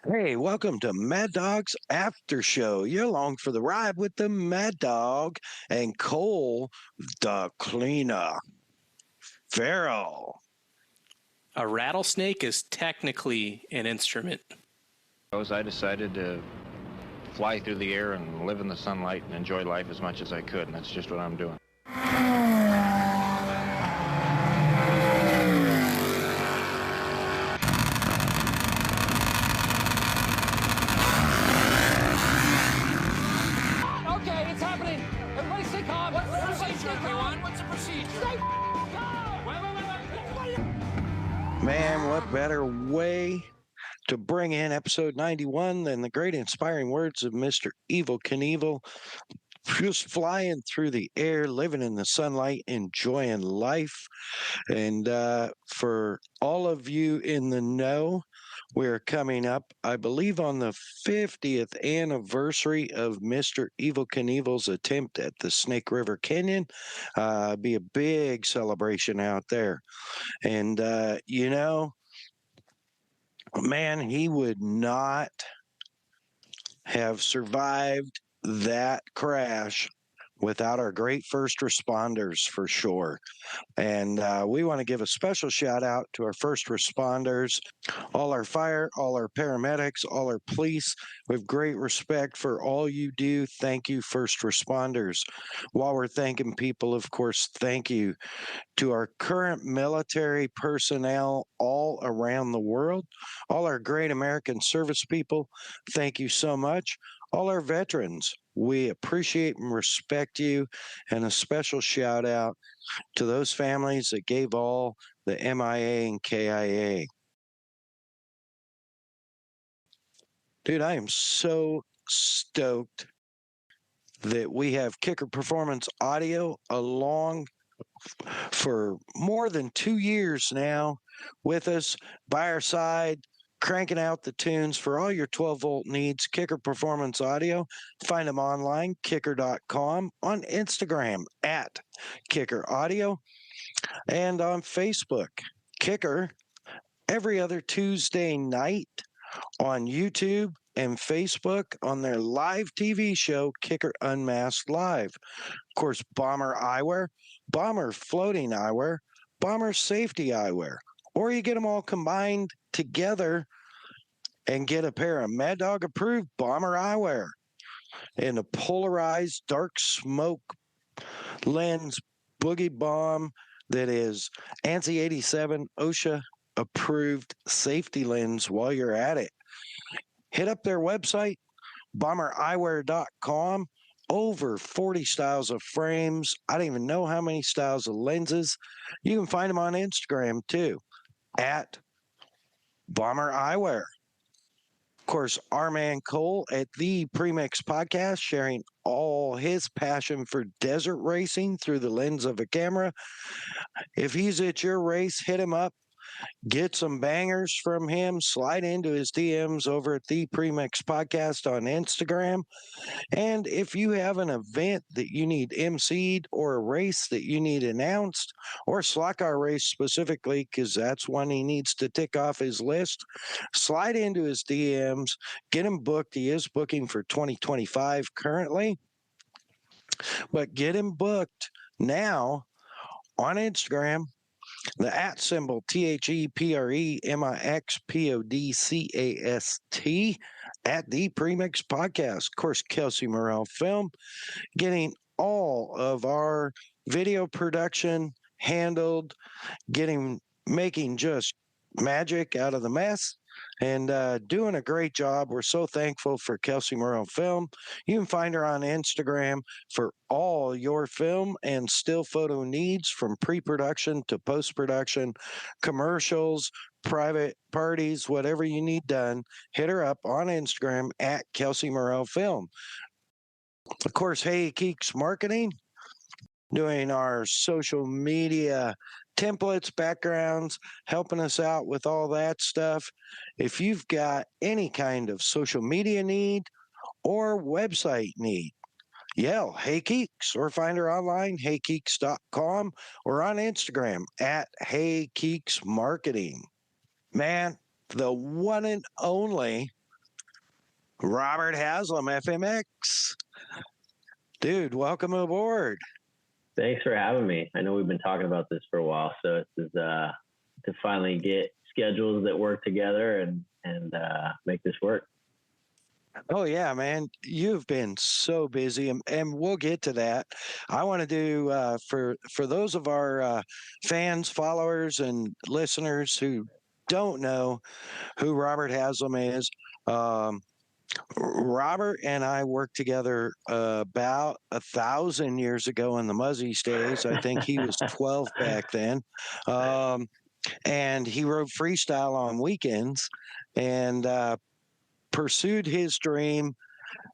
Hey, welcome to Mad Dog's After Show. You're along for the ride with the Mad Dog and Cole, the cleaner. Farrell. A rattlesnake is technically an instrument. I decided to fly through the air and live in the sunlight and enjoy life as much as I could, and that's just what I'm doing. Okay, it's happening. Everybody stay calm. What's the procedure, everyone? What's the procedure? Stay calm. Wait. Man, what better way to bring in episode 91 than the great inspiring words of Mr. Evil Knievel, just flying through the air, living in the sunlight, enjoying life. And for all of you in the know, we're coming up, I believe, on the 50th anniversary of Mr. Evil Knievel's attempt at the Snake River Canyon. Be a big celebration out there. And, man, he would not have survived that crash without our great first responders for sure. And we want to give a special shout out to our first responders, all our fire, all our paramedics, all our police. We have great respect for all you do. Thank you, first responders. While we're thanking people, of course, thank you to our current military personnel all around the world, all our great American service people. Thank you so much. All our veterans, we appreciate and respect you, and a special shout out to those families that gave all the MIA and KIA. Dude, I am so stoked that we have Kicker Performance Audio along for more than 2 years now with us by our side, cranking out the tunes for all your 12-volt needs. Kicker Performance Audio. Find them online, kicker.com, on Instagram at Kicker Audio, and on Facebook, Kicker, every other Tuesday night on YouTube and Facebook on their live TV show, Kicker Unmasked Live. Of course, Bomber Eyewear, Bomber Floating Eyewear, Bomber Safety Eyewear. Or you get them all combined together and get a pair of Mad Dog approved Bomber Eyewear in a polarized dark smoke lens boogie bomb that is ANSI 87 OSHA approved safety lens while you're at it. Hit up their website, bombereyewear.com. Over 40 styles of frames. I don't even know how many styles of lenses. You can find them on Instagram too, at Bomber Eyewear. Of course, our man Cole at the Premix Podcast, sharing all his passion for desert racing through the lens of a camera. If he's at your race, hit him up. Get some bangers from him. Slide into his DMs over at the Premix Podcast on Instagram. And if you have an event that you need emceed or a race that you need announced, or Slack Our race specifically, because that's one he needs to tick off his list, slide into his DMs, get him booked. He is booking for 2025 currently, but get him booked now on Instagram. The @ symbol ThePremixPodcast at the Premix Podcast. Of course, Kelsey Morrell Film, getting all of our video production handled, making just magic out of the mess, and doing a great job. We're so thankful for Kelsey Morrell Film. You can find her on Instagram for all your film and still photo needs, from pre-production to post-production, commercials, private parties, whatever you need done. Hit her up on Instagram at Kelsey Morrell Film. Of course, Hey Keeks Marketing, doing our social media templates, backgrounds, helping us out with all that stuff. If you've got any kind of social media need or website need, yell Hey Keeks, or find her online, heykeeks.com, or on Instagram at Hey Keeks Marketing. Man, the one and only Robert Haslam, FMX. Dude, welcome aboard. Thanks for having me. I know we've been talking about this for a while, so this is to finally get schedules that work together and make this work. Oh yeah, man, you've been so busy, and we'll get to that. I want to do for those of our fans, followers, and listeners who don't know who Robert Haslam is. Um, Robert and I worked together about 1,000 years ago in the Muzzies days. I think he was 12 back then. And he rode freestyle on weekends and pursued his dream.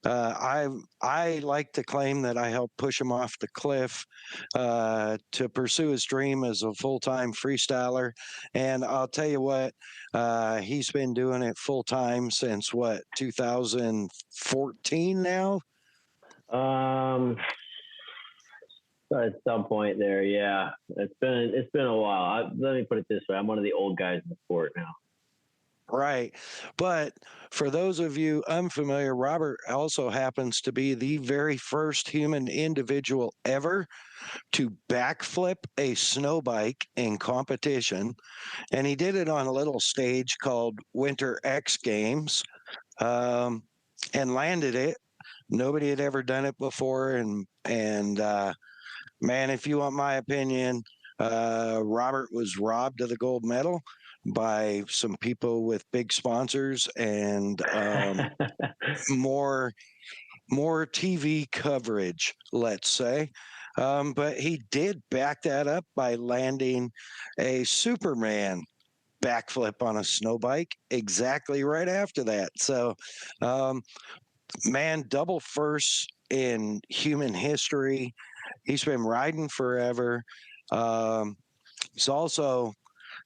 I like to claim that I helped push him off the cliff to pursue his dream as a full-time freestyler. And I'll tell you what, he's been doing it full-time since what, 2014 now? At some point there, yeah. It's been a while. Let me put it this way: I'm one of the old guys in the sport now. Right. But for those of you unfamiliar, Robert also happens to be the very first human individual ever to backflip a snow bike in competition. And he did it on a little stage called Winter X Games, and landed it. Nobody had ever done it before. And man, if you want my opinion, Robert was robbed of the gold medal by some people with big sponsors and more TV coverage, let's say. But he did back that up by landing a Superman backflip on a snow bike exactly right after that. So, man, double first in human history. He's been riding forever. He's also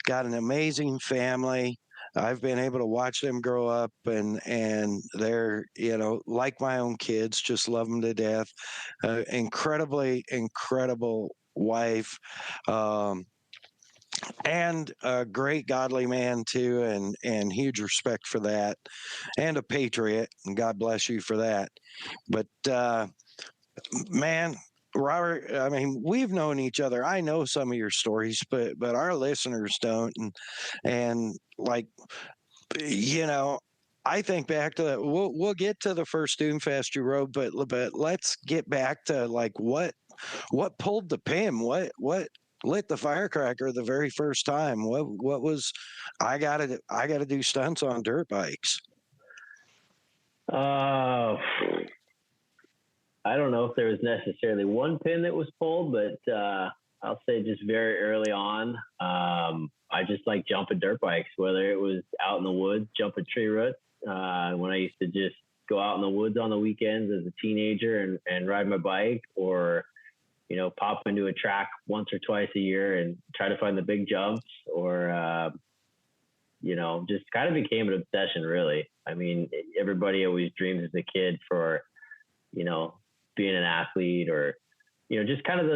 got an amazing family. I've been able to watch them grow up, and they're, like my own kids, just love them to death. Incredibly incredible wife, and a great godly man too, and huge respect for that, and a patriot, and God bless you for that. But man, Robert, I mean, we've known each other. I know some of your stories, but our listeners don't. And like, I think back to that. We'll get to the first Doomfest you rode, but let's get back to like what pulled the pin, what lit the firecracker the very first time. What was I gotta do stunts on dirt bikes. I don't know if there was necessarily one pin that was pulled, but I'll say just very early on, I just like jumping dirt bikes, whether it was out in the woods, jumping tree roots. When I used to just go out in the woods on the weekends as a teenager and ride my bike, or, pop into a track once or twice a year and try to find the big jumps, or, just kind of became an obsession, really. I mean, everybody always dreams as a kid for, being an athlete, or, just kind of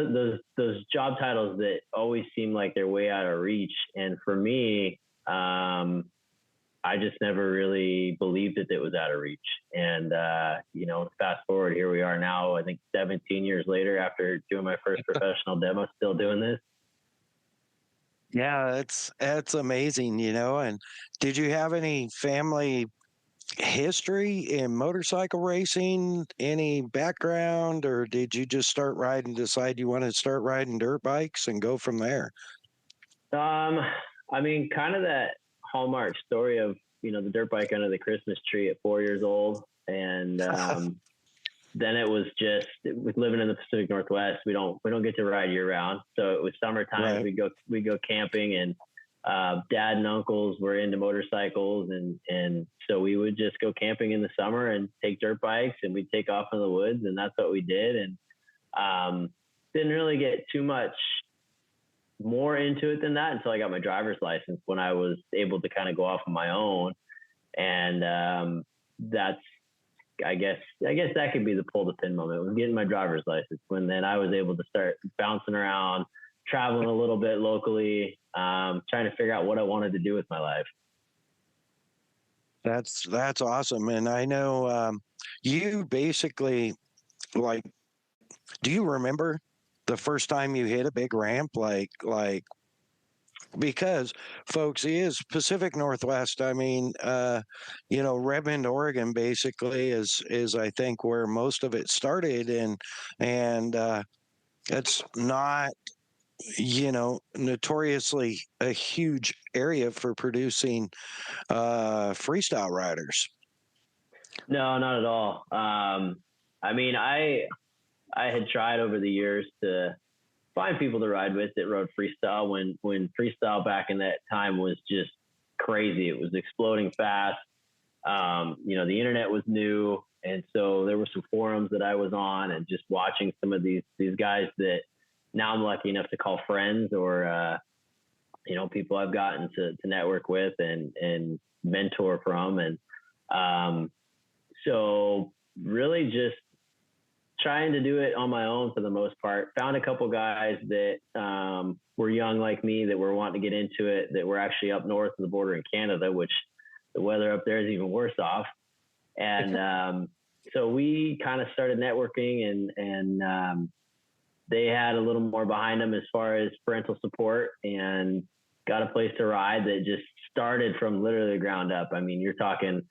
those job titles that always seem like they're way out of reach. And for me, I just never really believed that it was out of reach. And, fast forward, here we are now, I think 17 years later, after doing my first professional demo, still doing this. Yeah, it's amazing, And did you have any family history in motorcycle racing, any background, or did you just decide you wanted to start riding dirt bikes and go from there? I mean, kind of that hallmark story of, the dirt bike under the Christmas tree at 4 years old. And then it was just, with living in the Pacific Northwest, we don't get to ride year round. So it was summertime. Right. We go camping, and dad and uncles were into motorcycles, and so we would just go camping in the summer and take dirt bikes, and we'd take off in the woods, and that's what we did. And didn't really get too much more into it than that until I got my driver's license, when I was able to kind of go off on my own. And that's, I guess that could be the pull the pin moment, was getting my driver's license, when then I was able to start bouncing around, traveling a little bit locally, trying to figure out what I wanted to do with my life. That's awesome. And I know you basically like. Do you remember the first time you hit a big ramp? Because folks, he is Pacific Northwest. I mean, Redmond, Oregon, basically is I think where most of it started, and it's not notoriously a huge area for producing freestyle riders. No, not at all. I mean, I had tried over the years to find people to ride with that rode freestyle when freestyle back in that time was just crazy. It was exploding fast. The internet was new. And so there were some forums that I was on and just watching some of these guys that now I'm lucky enough to call friends or, people I've gotten to network with and mentor from. And so really just trying to do it on my own for the most part. Found a couple guys that were young like me that were wanting to get into it, that were actually up north of the border in Canada, which the weather up there is even worse off. And so we kind of started networking and they had a little more behind them as far as parental support and got a place to ride that just started from literally the ground up. I mean, you're talking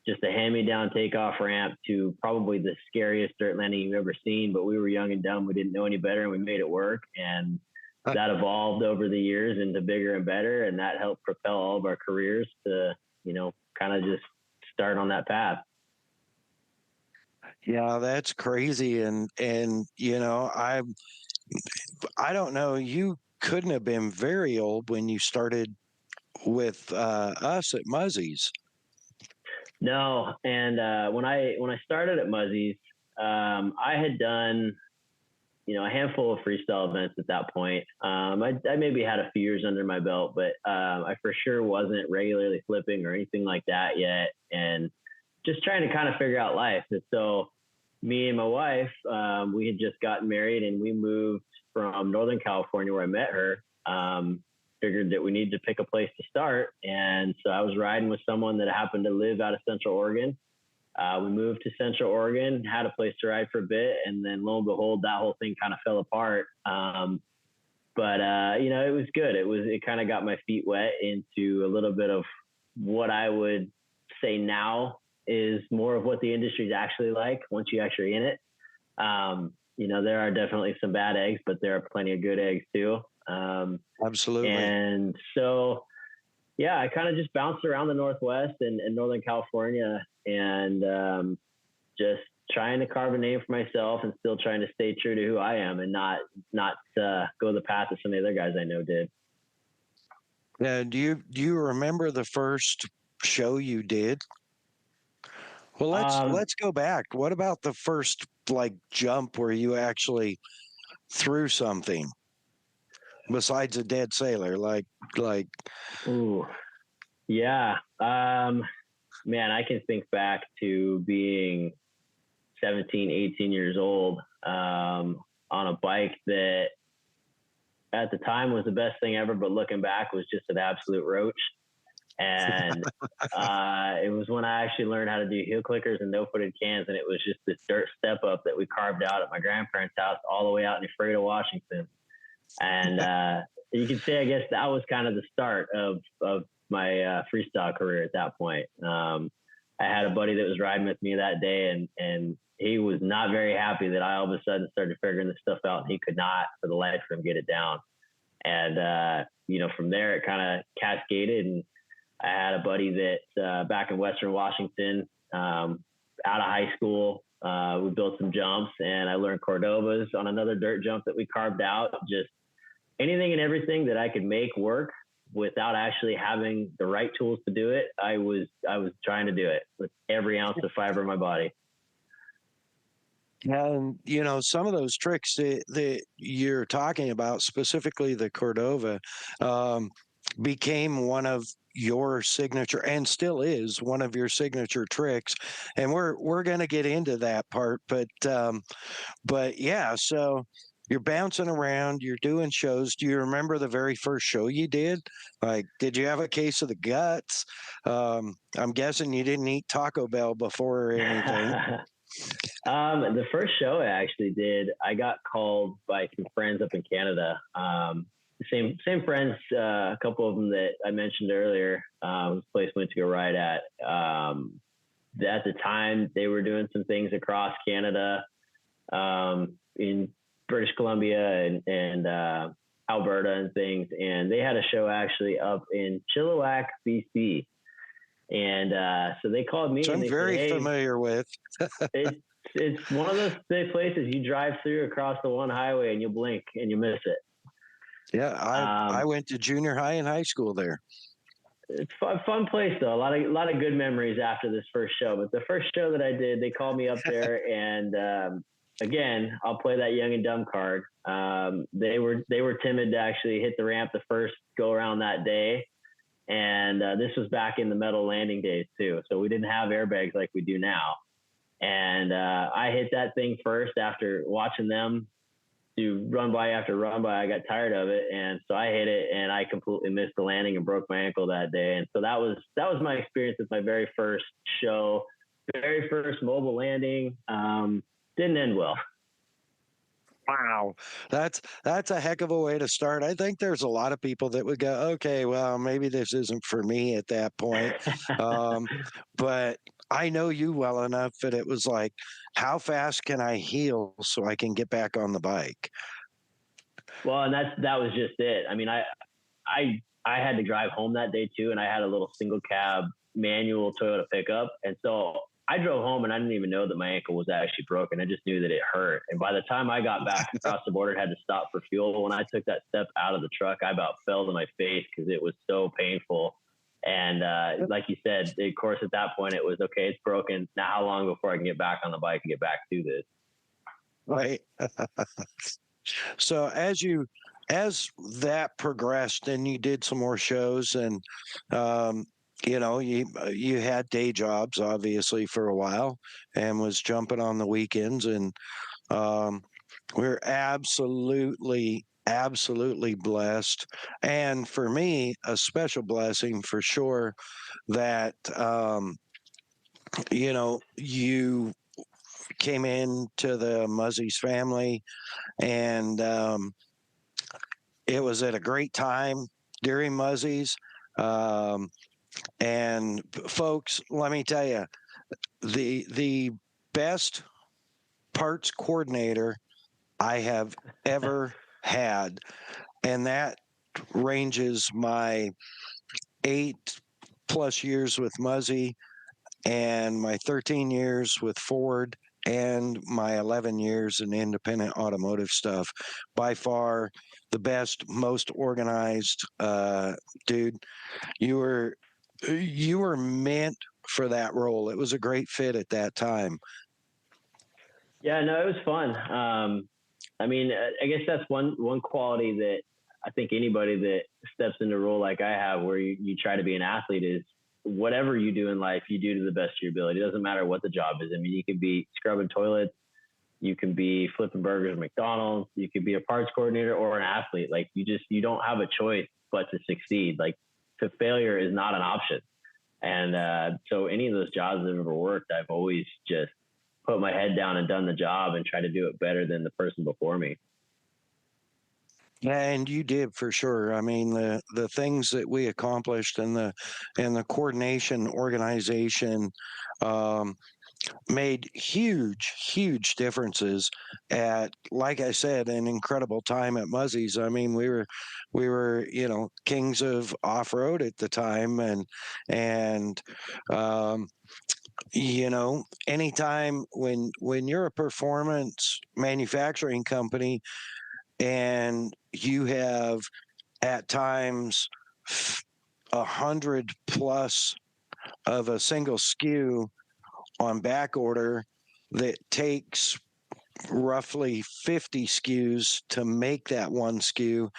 just a hand-me-down takeoff ramp to probably the scariest dirt landing you've ever seen. But we were young and dumb. We didn't know any better, and we made it work. And that evolved over the years into bigger and better. And that helped propel all of our careers to, kind of just start on that path. Yeah, that's crazy. And I don't know, you couldn't have been very old when you started with us at Muzzy's. No, and when I started at Muzzy's, I had done, a handful of freestyle events at that point. I maybe had a few years under my belt, but I for sure wasn't regularly flipping or anything like that yet, and just trying to kind of figure out life. And so, me and my wife, we had just gotten married, and we moved from Northern California where I met her. Figured that we needed to pick a place to start. And so I was riding with someone that happened to live out of Central Oregon. We moved to Central Oregon, had a place to ride for a bit. And then lo and behold, that whole thing kind of fell apart. But it was good. It kind of got my feet wet into a little bit of what I would say now is more of what the industry is actually like once you're actually in it. There are definitely some bad eggs, but there are plenty of good eggs too. Absolutely. And so, yeah, I kind of just bounced around the Northwest and Northern California and just trying to carve a name for myself and still trying to stay true to who I am and not go the path that some of the other guys I know did. Yeah. Do you remember the first show you did? Well, let's go back. What about the first jump where you actually threw something besides a dead sailor? Ooh, yeah. Man, I can think back to being 17, 18 years old on a bike that at the time was the best thing ever, but looking back was just an absolute roach. And it was when I actually learned how to do heel clickers and no-footed cans, and it was just this dirt step up that we carved out at my grandparents' house all the way out in Ephrata, Washington. And you could say, I guess that was kind of the start of my freestyle career at that point. I had a buddy that was riding with me that day, and he was not very happy that I all of a sudden started figuring this stuff out, and he could not, for the life of him, get it down. And, from there, it kind of cascaded, and I had a buddy that back in Western Washington, out of high school, we built some jumps, and I learned Cordovas on another dirt jump that we carved out. Just anything and everything that I could make work without actually having the right tools to do it. I was trying to do it with every ounce of fiber in my body. And, some of those tricks that you're talking about, specifically the Cordova, became one of your signature, and still is one of your signature tricks. And we're going to get into that part, but yeah, so you're bouncing around, you're doing shows. Do you remember the very first show you did? Like, did you have a case of the guts? I'm guessing you didn't eat Taco Bell before or anything. The first show I actually did, I got called by some friends up in Canada. Same friends, a couple of them that I mentioned earlier, whose place we went to go ride at. At the time, they were doing some things across Canada, in British Columbia and Alberta and things. And they had a show actually up in Chilliwack, BC. And so they called me. So and I'm they very said, hey, familiar with. it's one of those places you drive through across the one highway and you blink and you miss it. Yeah, I went to junior high and high school there. It's a fun place though. A lot of good memories after this first show. But the first show that I did, they called me up there, and again, I'll play that young and dumb card. They were timid to actually hit the ramp the first go around that day, and this was back in the metal landing days too. So we didn't have airbags like we do now. And I hit that thing first after watching them do run by after run by. I got tired of it, and so I hit it, and I completely missed the landing and broke my ankle that day. And so that was my experience with my very first show, very first mobile landing. Didn't end well. Wow, that's a heck of a way to start. I think there's a lot of people that would go, okay, well, maybe this isn't for me at that point. But I know you well enough that it was like, how fast can I heal so I can get back on the bike? Well, and that was just it. I mean, I had to drive home that day too, and I had a little single cab manual Toyota pickup, and so I drove home and I didn't even know that my ankle was actually broken. I just knew that it hurt. And by the time I got back across the border and had to stop for fuel, when I took that step out of the truck, I about fell to my face because it was so painful. And like you said, of course, at that point, it was, okay, it's broken. Now how long before I can get back on the bike and get back to this? Right. So as that progressed and you did some more shows and, you had day jobs obviously for a while and was jumping on the weekends, and we're absolutely blessed. And for me, a special blessing for sure that, you came into the Muzzies family, and it was at a great time during Muzzies. And folks, let me tell you, the best parts coordinator I have ever had, and that ranges my 8+ years with Muzzy and my 13 years with Ford and my 11 years in independent automotive stuff. By far the best, most organized. Dude, you were meant for that role. It was a great fit at that time. Yeah, no, it was fun. I mean, I guess that's one quality that I think anybody that steps into a role like I have, where you try to be an athlete, is whatever you do in life, you do to the best of your ability. It doesn't matter what the job is. I mean, you could be scrubbing toilets, you can be flipping burgers at McDonald's, you could be a parts coordinator or an athlete. Like, you don't have a choice but to succeed. Like, to failure is not an option. And so any of those jobs that I've ever worked, I've always just put my head down and done the job and try to do it better than the person before me. And you did, for sure. I mean, the things that we accomplished and the coordination, organization, made huge differences at, like I said, an incredible time at Muzzies. I mean, we were kings of off-road at the time, and anytime when you're a performance manufacturing company and you have at times 100+ of a single SKU on back order that takes roughly 50 SKUs to make that one SKU,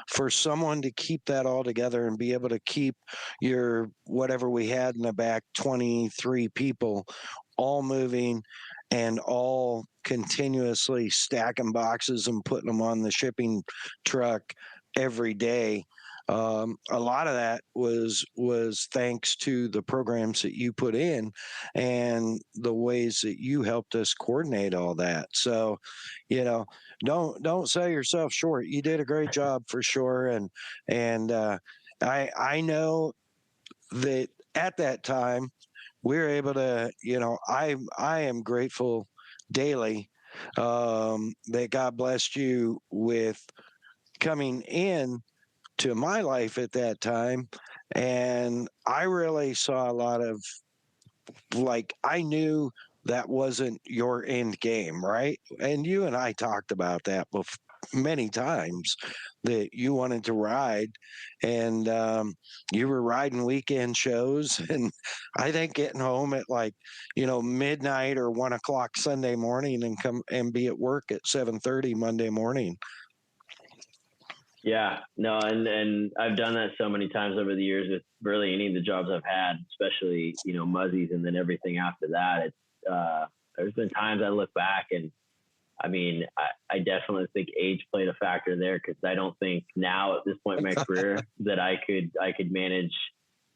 for someone to keep that all together and be able to keep your, whatever we had in the back, 23 people all moving and all continuously stacking boxes and putting them on the shipping truck every day. A lot of that was thanks to the programs that you put in and the ways that you helped us coordinate all that. So, don't sell yourself short. You did a great job for sure, and I know that at that time we were able to. I am grateful daily that God blessed you with coming in to my life at that time. And I really saw a lot of, like, I knew that wasn't your end game, right? And you and I talked about that many times, that you wanted to ride, and you were riding weekend shows, and I think getting home at, like, midnight or 1 o'clock Sunday morning, and come and be at work at 7:30 Monday morning. Yeah, no, and I've done that so many times over the years with really any of the jobs I've had, especially, Muzzies, and then everything after that. It's, there's been times I look back, and I mean, I definitely think age played a factor there, because I don't think now at this point in my career that I could manage,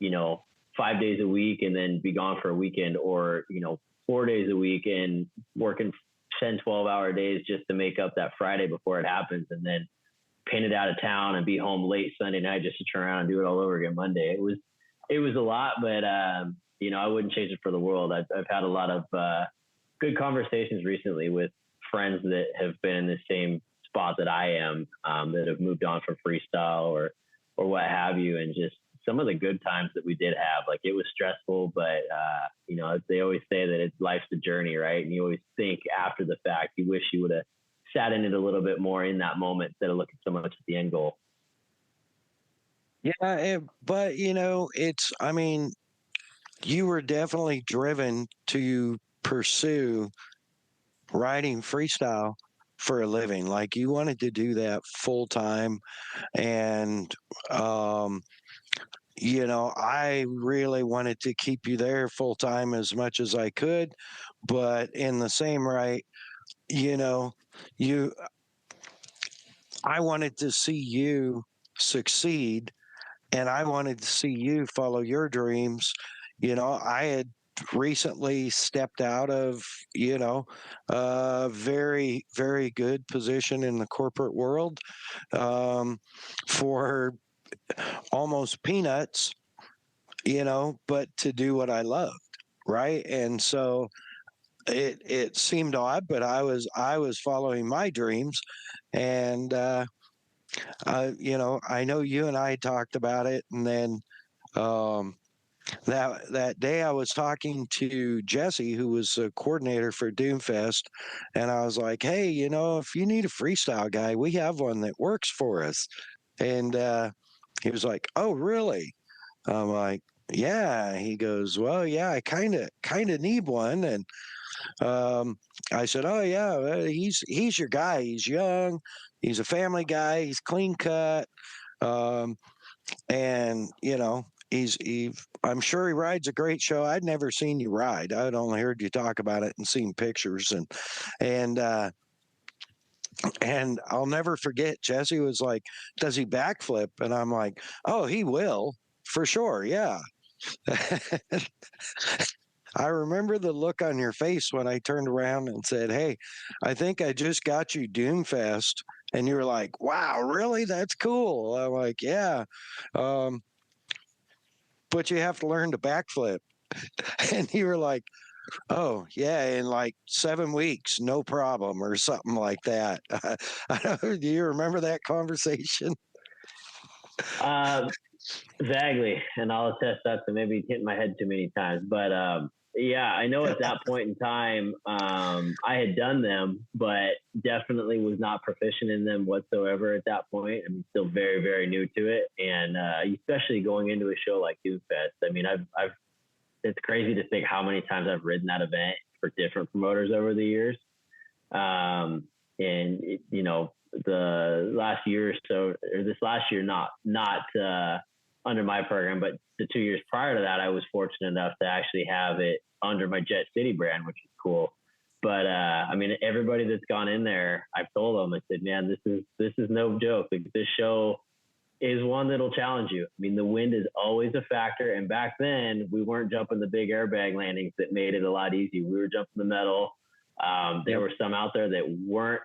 5 days a week and then be gone for a weekend, or, 4 days a week and working 10, 12-hour days just to make up that Friday before it happens, and then pin it out of town and be home late Sunday night just to turn around and do it all over again Monday. It was a lot, but I wouldn't change it for the world. I've had a lot of good conversations recently with friends that have been in the same spot that I am, that have moved on from freestyle or what have you, and just some of the good times that we did have. Like, it was stressful, but they always say that life's a journey, right? And you always think after the fact, you wish you would have sat in it a little bit more in that moment instead of looking so much at the end goal. Yeah, but I mean, you were definitely driven to pursue writing freestyle for a living. Like, you wanted to do that full time. And, I really wanted to keep you there full time as much as I could. But in the same right, you, I wanted to see you succeed, and I wanted to see you follow your dreams. I had recently stepped out of, a very, very good position in the corporate world, for almost peanuts, but to do what I loved. Right. And so it seemed odd, but I was following my dreams. And, I know you and I talked about it, and then um, that day I was talking to Jesse, who was a coordinator for Doomfest, and I was like, "Hey, if you need a freestyle guy, we have one that works for us." And he was like, "Oh, really?" I'm like, "Yeah." He goes, "Well, yeah, I kind of need one." And I said, "Oh yeah, he's your guy. He's young. He's a family guy. He's clean cut, um, and I'm sure he rides a great show. I'd never seen you ride. I'd only heard you talk about it and seen pictures, and and I'll never forget. Jesse was like, "Does he backflip?" And I'm like, "Oh, he will for sure. Yeah." I remember the look on your face when I turned around and said, "Hey, I think I just got you Doomfest." And you were like, "Wow, really? That's cool." I'm like, "Yeah. Um, but you have to learn to backflip." And you were like, "Oh, yeah, in like 7 weeks, no problem," or something like that. I don't, do you remember that conversation? Vaguely, and I'll attest that to maybe hitting my head too many times. But yeah, I know at that point in time, I had done them, but definitely was not proficient in them whatsoever at that point. I'm still very, very new to it, and especially going into a show like Doomfest. I mean, I've it's crazy to think how many times I've ridden that event for different promoters over the years. And the last year or so, or this last year, not under my program, but the 2 years prior to that, I was fortunate enough to actually have it under my Jett City brand, which is cool. But I mean, everybody that's gone in there, I've told them, I said, man, this is no joke. Like, this show is one that'll challenge you. I mean, the wind is always a factor. And back then, we weren't jumping the big airbag landings that made it a lot easier. We were jumping the metal. There were some out there that weren't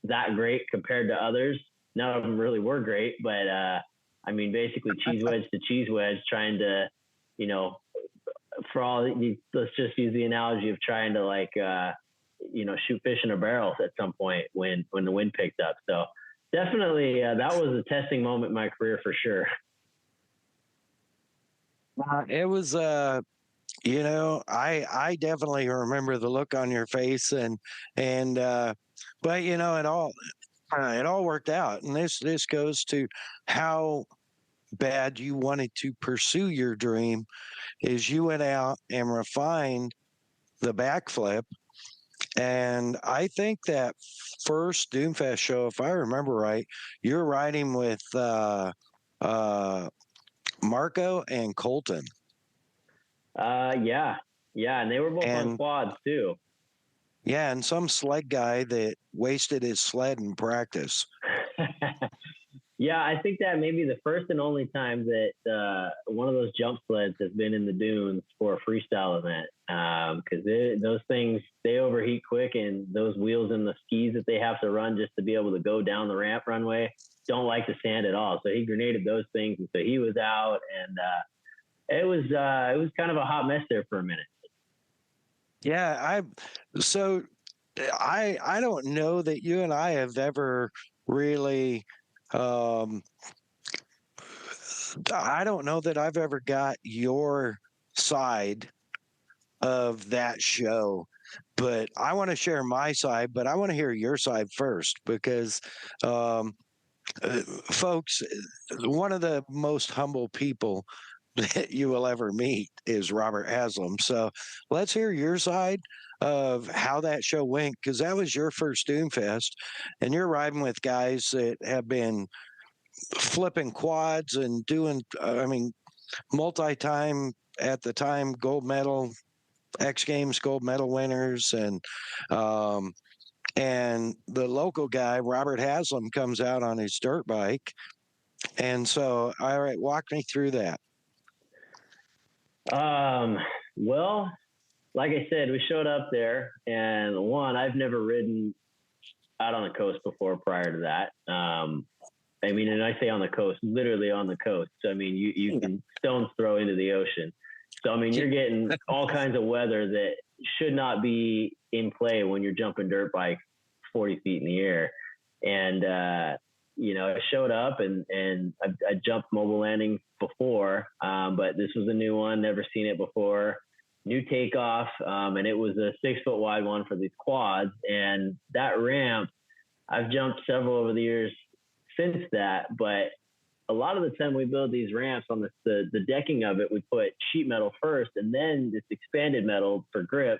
that great compared to others. None of them really were great, but I mean, basically cheese wedge to cheese wedge, trying to, you know, let's just use the analogy of trying to, like, you know, shoot fish in a barrel at some point when the wind picked up. So definitely that was a testing moment in my career for sure. It was, you know, I definitely remember the look on your face, but you know, it all worked out. And this goes to how bad you wanted to pursue your dream. Is you went out and refined the backflip. And I think that first Doomfest show, if I remember right, you're riding with Marco and Colton. Yeah. And they were both on quads too. Yeah. And some sled guy that wasted his sled in practice. Yeah, I think that may be the first and only time that one of those jump sleds has been in the dunes for a freestyle event. Because those things, they overheat quick, and those wheels and the skis that they have to run just to be able to go down the ramp runway don't like the sand at all. So he grenaded those things, and so he was out, and it was kind of a hot mess there for a minute. Yeah, I don't know that you and I have ever really. I don't know that I've ever got your side of that show, but I want to share my side, but I want to hear your side first because, folks, one of the most humble people that you will ever meet is Robert Haslam. So let's hear your side of how that show went, because that was your first Doomfest, and you're riding with guys that have been flipping quads and doing, I mean, multi-time at the time gold medal, X Games gold medal winners, and the local guy Robert Haslam comes out on his dirt bike, and so all right, walk me through that. Well, like I said, we showed up there, and I've never ridden out on the coast before prior to that. I mean, and I say on the coast, literally on the coast. So, I mean, you can stone's throw into the ocean. So, I mean, you're getting all kinds of weather that should not be in play when you're jumping dirt bikes 40 feet in the air. And, you know, I showed up and I jumped mobile landings before, but this was a new one, never seen it before. New takeoff, and it was a 6 foot wide one for these quads. And that ramp, I've jumped several over the years since that, but a lot of the time we build these ramps on the decking of it, we put sheet metal first and then this expanded metal for grip.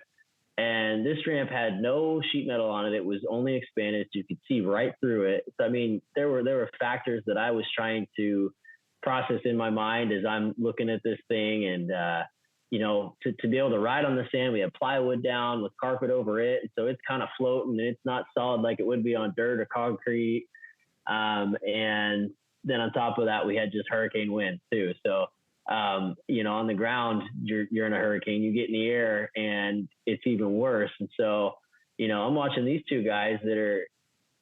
And this ramp had no sheet metal on it. It was only expanded. So you could see right through it. So, I mean, there were factors that I was trying to process in my mind as I'm looking at this thing. And, you know, to be able to ride on the sand, we had plywood down with carpet over it. So it's kind of floating, and it's not solid like it would be on dirt or concrete. And then on top of that, we had just hurricane winds too. So, you know, on the ground, you're in a hurricane, you get in the air and it's even worse. And so, you know, I'm watching these two guys that are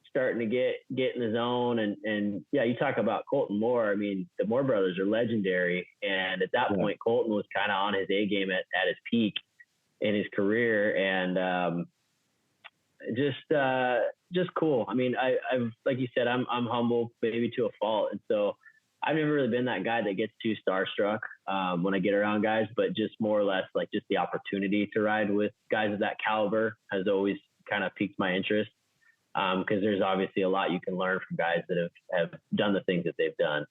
starting to get in the zone. And yeah, you talk about Colton Moore. I mean, the Moore brothers are legendary. And at that point, Colton was kind of on his A game at his peak in his career. And, just cool. I mean, I've, like you said, I'm humble, maybe to a fault. And so I've never really been that guy that gets too starstruck when I get around guys, but just more or less like just the opportunity to ride with guys of that caliber has always kind of piqued my interest. Because there's obviously a lot you can learn from guys that have done the things that they've done.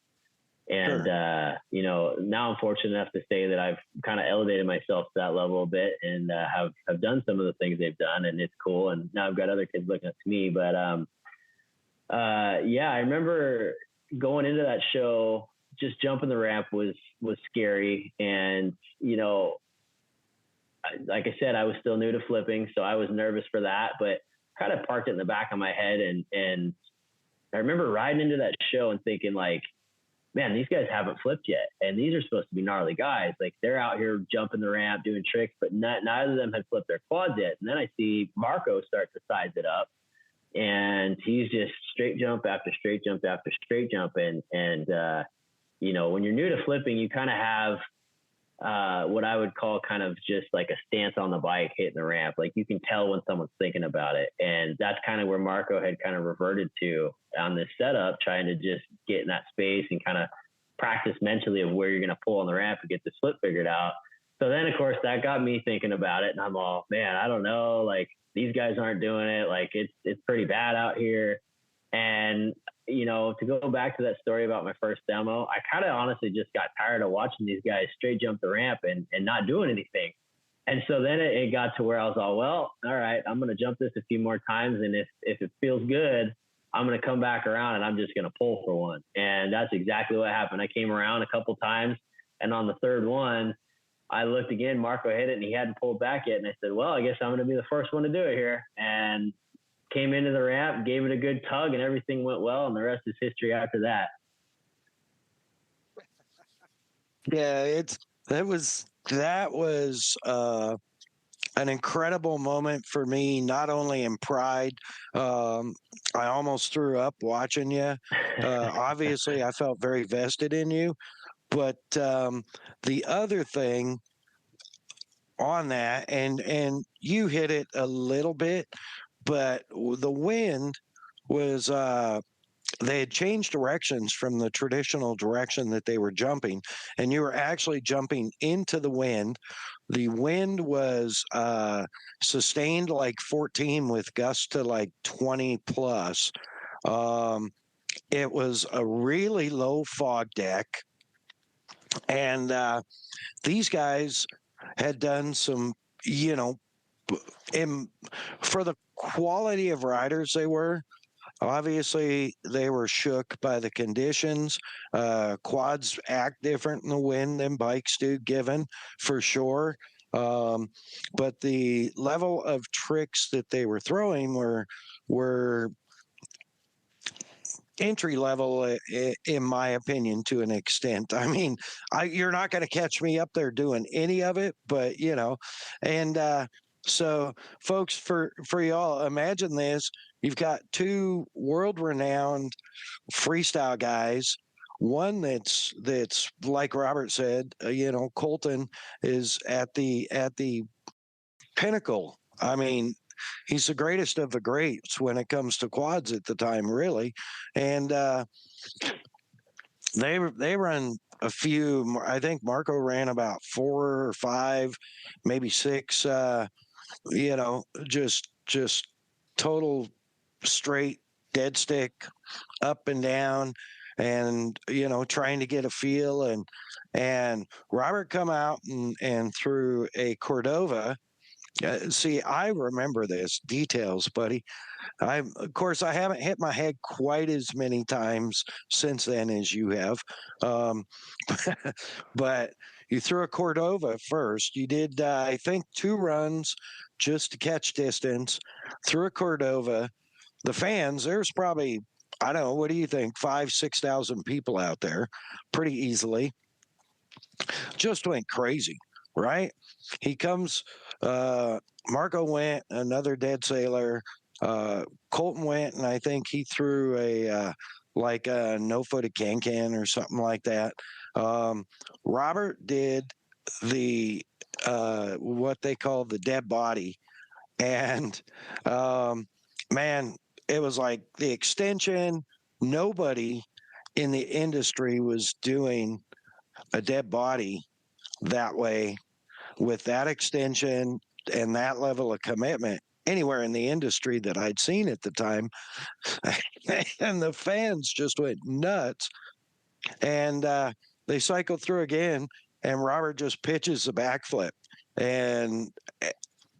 And, Sure. You know, now I'm fortunate enough to say that I've kind of elevated myself to that level a bit and have done some of the things they've done, and it's cool. And now I've got other kids looking up to me. But, yeah, I remember going into that show, just jumping the ramp was scary. And, you know, like I said, I was still new to flipping, so I was nervous for that, but kind of parked it in the back of my head. And I remember riding into that show and thinking like, man, these guys haven't flipped yet. And these are supposed to be gnarly guys. Like they're out here jumping the ramp, doing tricks, but neither of them had flipped their quads yet. And then I see Marco start to size it up, and he's just straight jump after straight jump after straight jump. And you know, when you're new to flipping, you kind of have what I would call kind of just like a stance on the bike hitting the ramp. Like you can tell when someone's thinking about it. And that's kind of where Marco had kind of reverted to on this setup, trying to just get in that space and kind of practice mentally of where you're going to pull on the ramp and get this flip figured out. So then of course that got me thinking about it, and I'm all, man, I don't know. Like these guys aren't doing it. Like it's pretty bad out here. And, you know, to go back to that story about my first demo, I kind of honestly just got tired of watching these guys straight jump the ramp and not doing anything. And so then it got to where I was all, well, all right, I'm going to jump this a few more times. And if it feels good, I'm going to come back around and I'm just going to pull for one. And that's exactly what happened. I came around a couple times, and on the third one, I looked again, Marco hit it and he hadn't pulled back yet. And I said, well, I guess I'm going to be the first one to do it here. And came into the ramp, gave it a good tug, and everything went well. And the rest is history after that. Yeah, that was an incredible moment for me, not only in pride. I almost threw up watching you. Obviously, I felt very vested in you. But the other thing on that, and you hit it a little bit, but the wind was they had changed directions from the traditional direction that they were jumping, and you were actually jumping into the wind. The wind was sustained like 14 with gusts to like 20 plus. It was a really low fog deck, and these guys had done some, you know, for the quality of riders they were. Obviously, they were shook by the conditions. Quads act different in the wind than bikes do, given for sure. But the level of tricks that they were throwing were entry level, in my opinion, to an extent. I mean, you're not going to catch me up there doing any of it, but you know, and so folks, for y'all, imagine this: you've got two world-renowned freestyle guys. One that's like Robert said, you know, Colton is at the pinnacle. I mean, he's the greatest of the greats when it comes to quads at the time, really. And they run a few. I think Marco ran about 4 or 5, maybe 6. You know, just total straight dead stick up and down, and you know, trying to get a feel. And Robert come out and threw a Cordova. See, I remember this details, buddy. Of course, I haven't hit my head quite as many times since then as you have. Um, but you threw a Cordova first. You did, I think, 2 runs just to catch distance. Threw a Cordova. The fans, there's probably, I don't know, what do you think? 5,000-6,000 people out there, pretty easily. Just went crazy, right? He comes, Marco went, another dead sailor. Colton went, and I think he threw like a no-footed can or something like that. Robert did the what they call the dead body, and man, it was like the extension. Nobody in the industry was doing a dead body that way, with that extension and that level of commitment, anywhere in the industry that I'd seen at the time. And the fans just went nuts. And they cycled through again, and Robert just pitches the backflip. And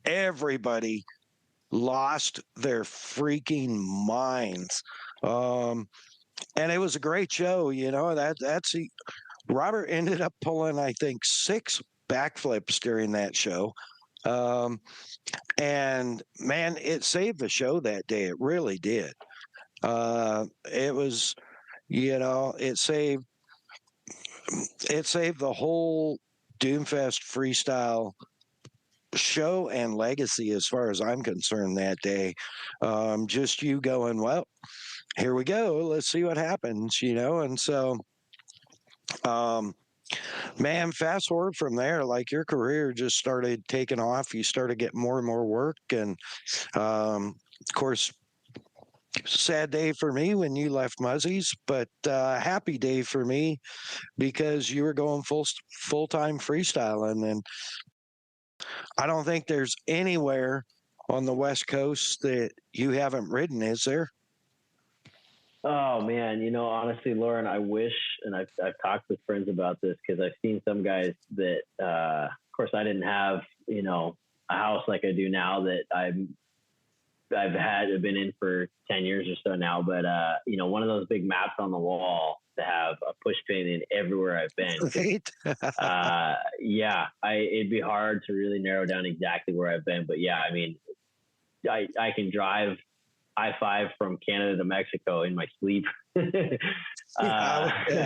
everybody lost their freaking minds. And it was a great show, you know. Robert ended up pulling, I think, 6 backflips during that show. Um, and man, it saved the show that day. It really did. It was, it saved the whole Doomfest freestyle show and legacy as far as I'm concerned that day. Just you going, well, here we go. Let's see what happens, And so, um, man, fast forward from there, like your career just started taking off. You started getting more and more work. And of course, sad day for me when you left Muzzies, but happy day for me because you were going full time freestyling. And I don't think there's anywhere on the West Coast that you haven't ridden, is there? Oh man, honestly, Lauren, I wish, and I've talked with friends about this because I've seen some guys that, of course, I didn't have, a house like I do now that I've been in for 10 years or so now. But one of those big maps on the wall to have a push pin in everywhere I've been. Right. Yeah, it'd be hard to really narrow down exactly where I've been, but yeah, I mean, I can drive I-5 from Canada to Mexico in my sleep. I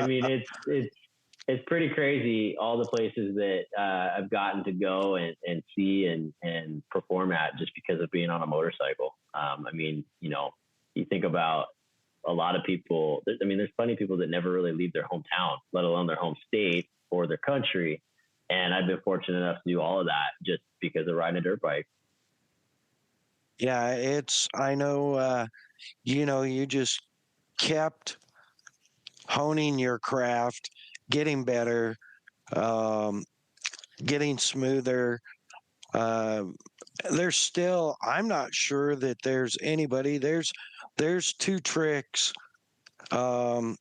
mean, it's pretty crazy all the places that I've gotten to go and see and perform at just because of being on a motorcycle. I mean, you think about a lot of people. I mean, there's plenty of people that never really leave their hometown, let alone their home state or their country. And I've been fortunate enough to do all of that just because of riding a dirt bike. Yeah, I know, you just kept honing your craft, getting better, um, getting smoother. I'm not sure that there's anybody, there's two tricks um,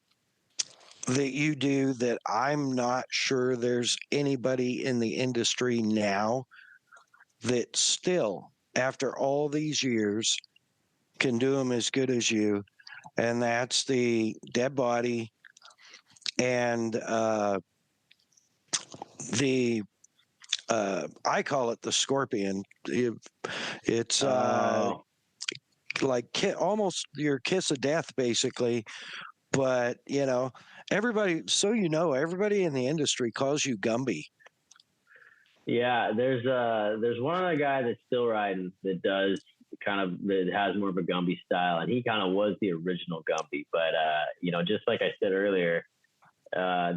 that you do that I'm not sure there's anybody in the industry now that still, after all these years, can do them as good as you. And that's the dead body and the I call it the scorpion. It's like almost your kiss of death, basically. But everybody. So everybody in the industry calls you Gumby. Yeah, there's one other guy that's still riding that has more of a Gumby style, and he kind of was the original Gumby. But just like I said earlier,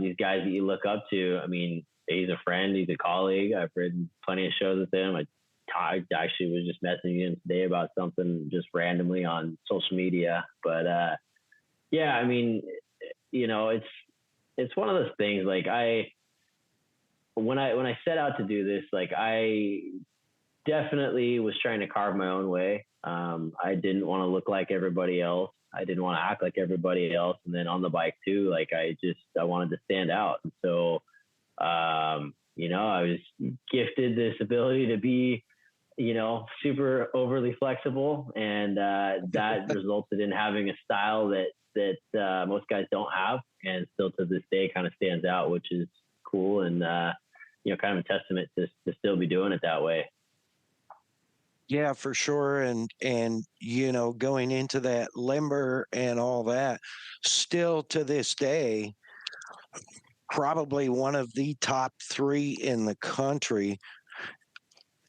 these guys that you look up to, I mean, he's a friend, he's a colleague. I've ridden plenty of shows with him. I actually was just messaging him today about something just randomly on social media. But yeah, I mean, it's one of those things. Like when I set out to do this, like I definitely was trying to carve my own way. I didn't want to look like everybody else. I didn't want to act like everybody else. And then on the bike too, like I wanted to stand out. And so, I was gifted this ability to be, super overly flexible. And that resulted in having a style that most guys don't have, and still to this day kind of stands out, which is cool. And, kind of a testament to still be doing it that way. Yeah, for sure. And going into that limber and all that, still to this day, probably one of the top 3 in the country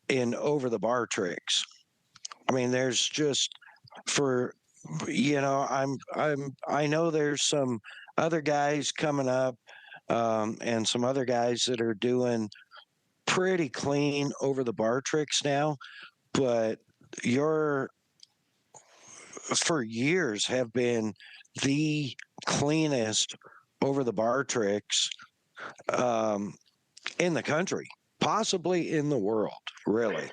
in over the bar tricks. I mean, there's just for I know there's some other guys coming up, and some other guys that are doing pretty clean over the bar tricks now, but you're for years have been the cleanest over the bar tricks in the country, possibly in the world, really,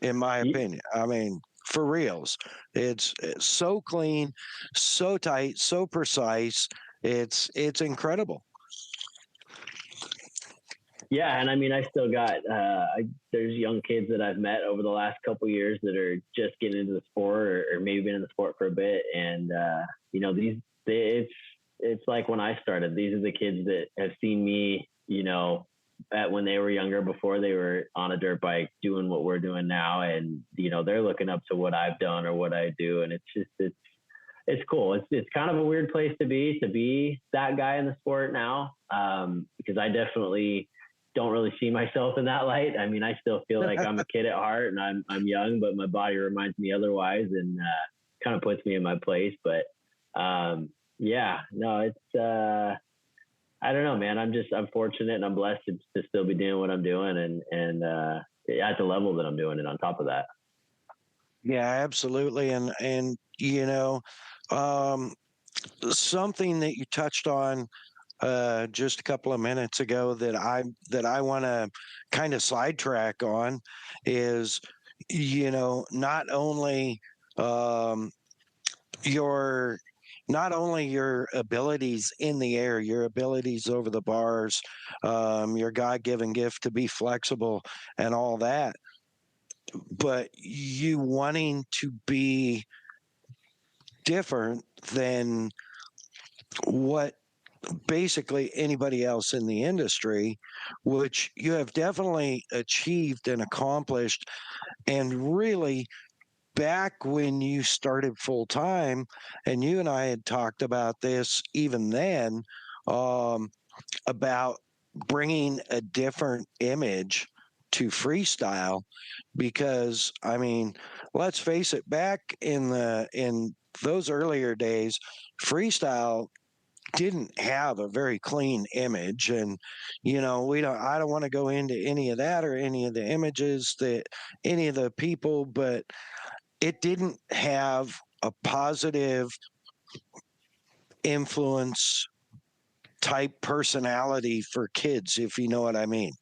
in my opinion. I mean, for reals, it's so clean, so tight, so precise. It's incredible. Yeah, and I mean, I still got there's young kids that I've met over the last couple of years that are just getting into the sport, or maybe been in the sport for a bit, and it's like when I started. These are the kids that have seen me, at when they were younger, before they were on a dirt bike doing what we're doing now. And, they're looking up to what I've done or what I do. And it's cool. It's kind of a weird place to be that guy in the sport now. Because I definitely don't really see myself in that light. I mean, I still feel like I'm a kid at heart and I'm young, but my body reminds me otherwise, and kind of puts me in my place. But it's I don't know, man. I'm fortunate and I'm blessed to still be doing what I'm doing and at the level that I'm doing it on top of that. Yeah, absolutely. And something that you touched on just a couple of minutes ago that I want to kind of sidetrack on is, not only um, your abilities in the air, your abilities over the bars, your God-given gift to be flexible and all that, but you wanting to be different than what basically anybody else in the industry, which you have definitely achieved and accomplished. And really, back when you started full time, and you and I had talked about this even then, about bringing a different image to freestyle, because I mean, let's face it, back in those earlier days, freestyle didn't have a very clean image. And I don't want to go into any of that or any of the images that any of the people, but it didn't have a positive influence type personality for kids, if you know what I mean.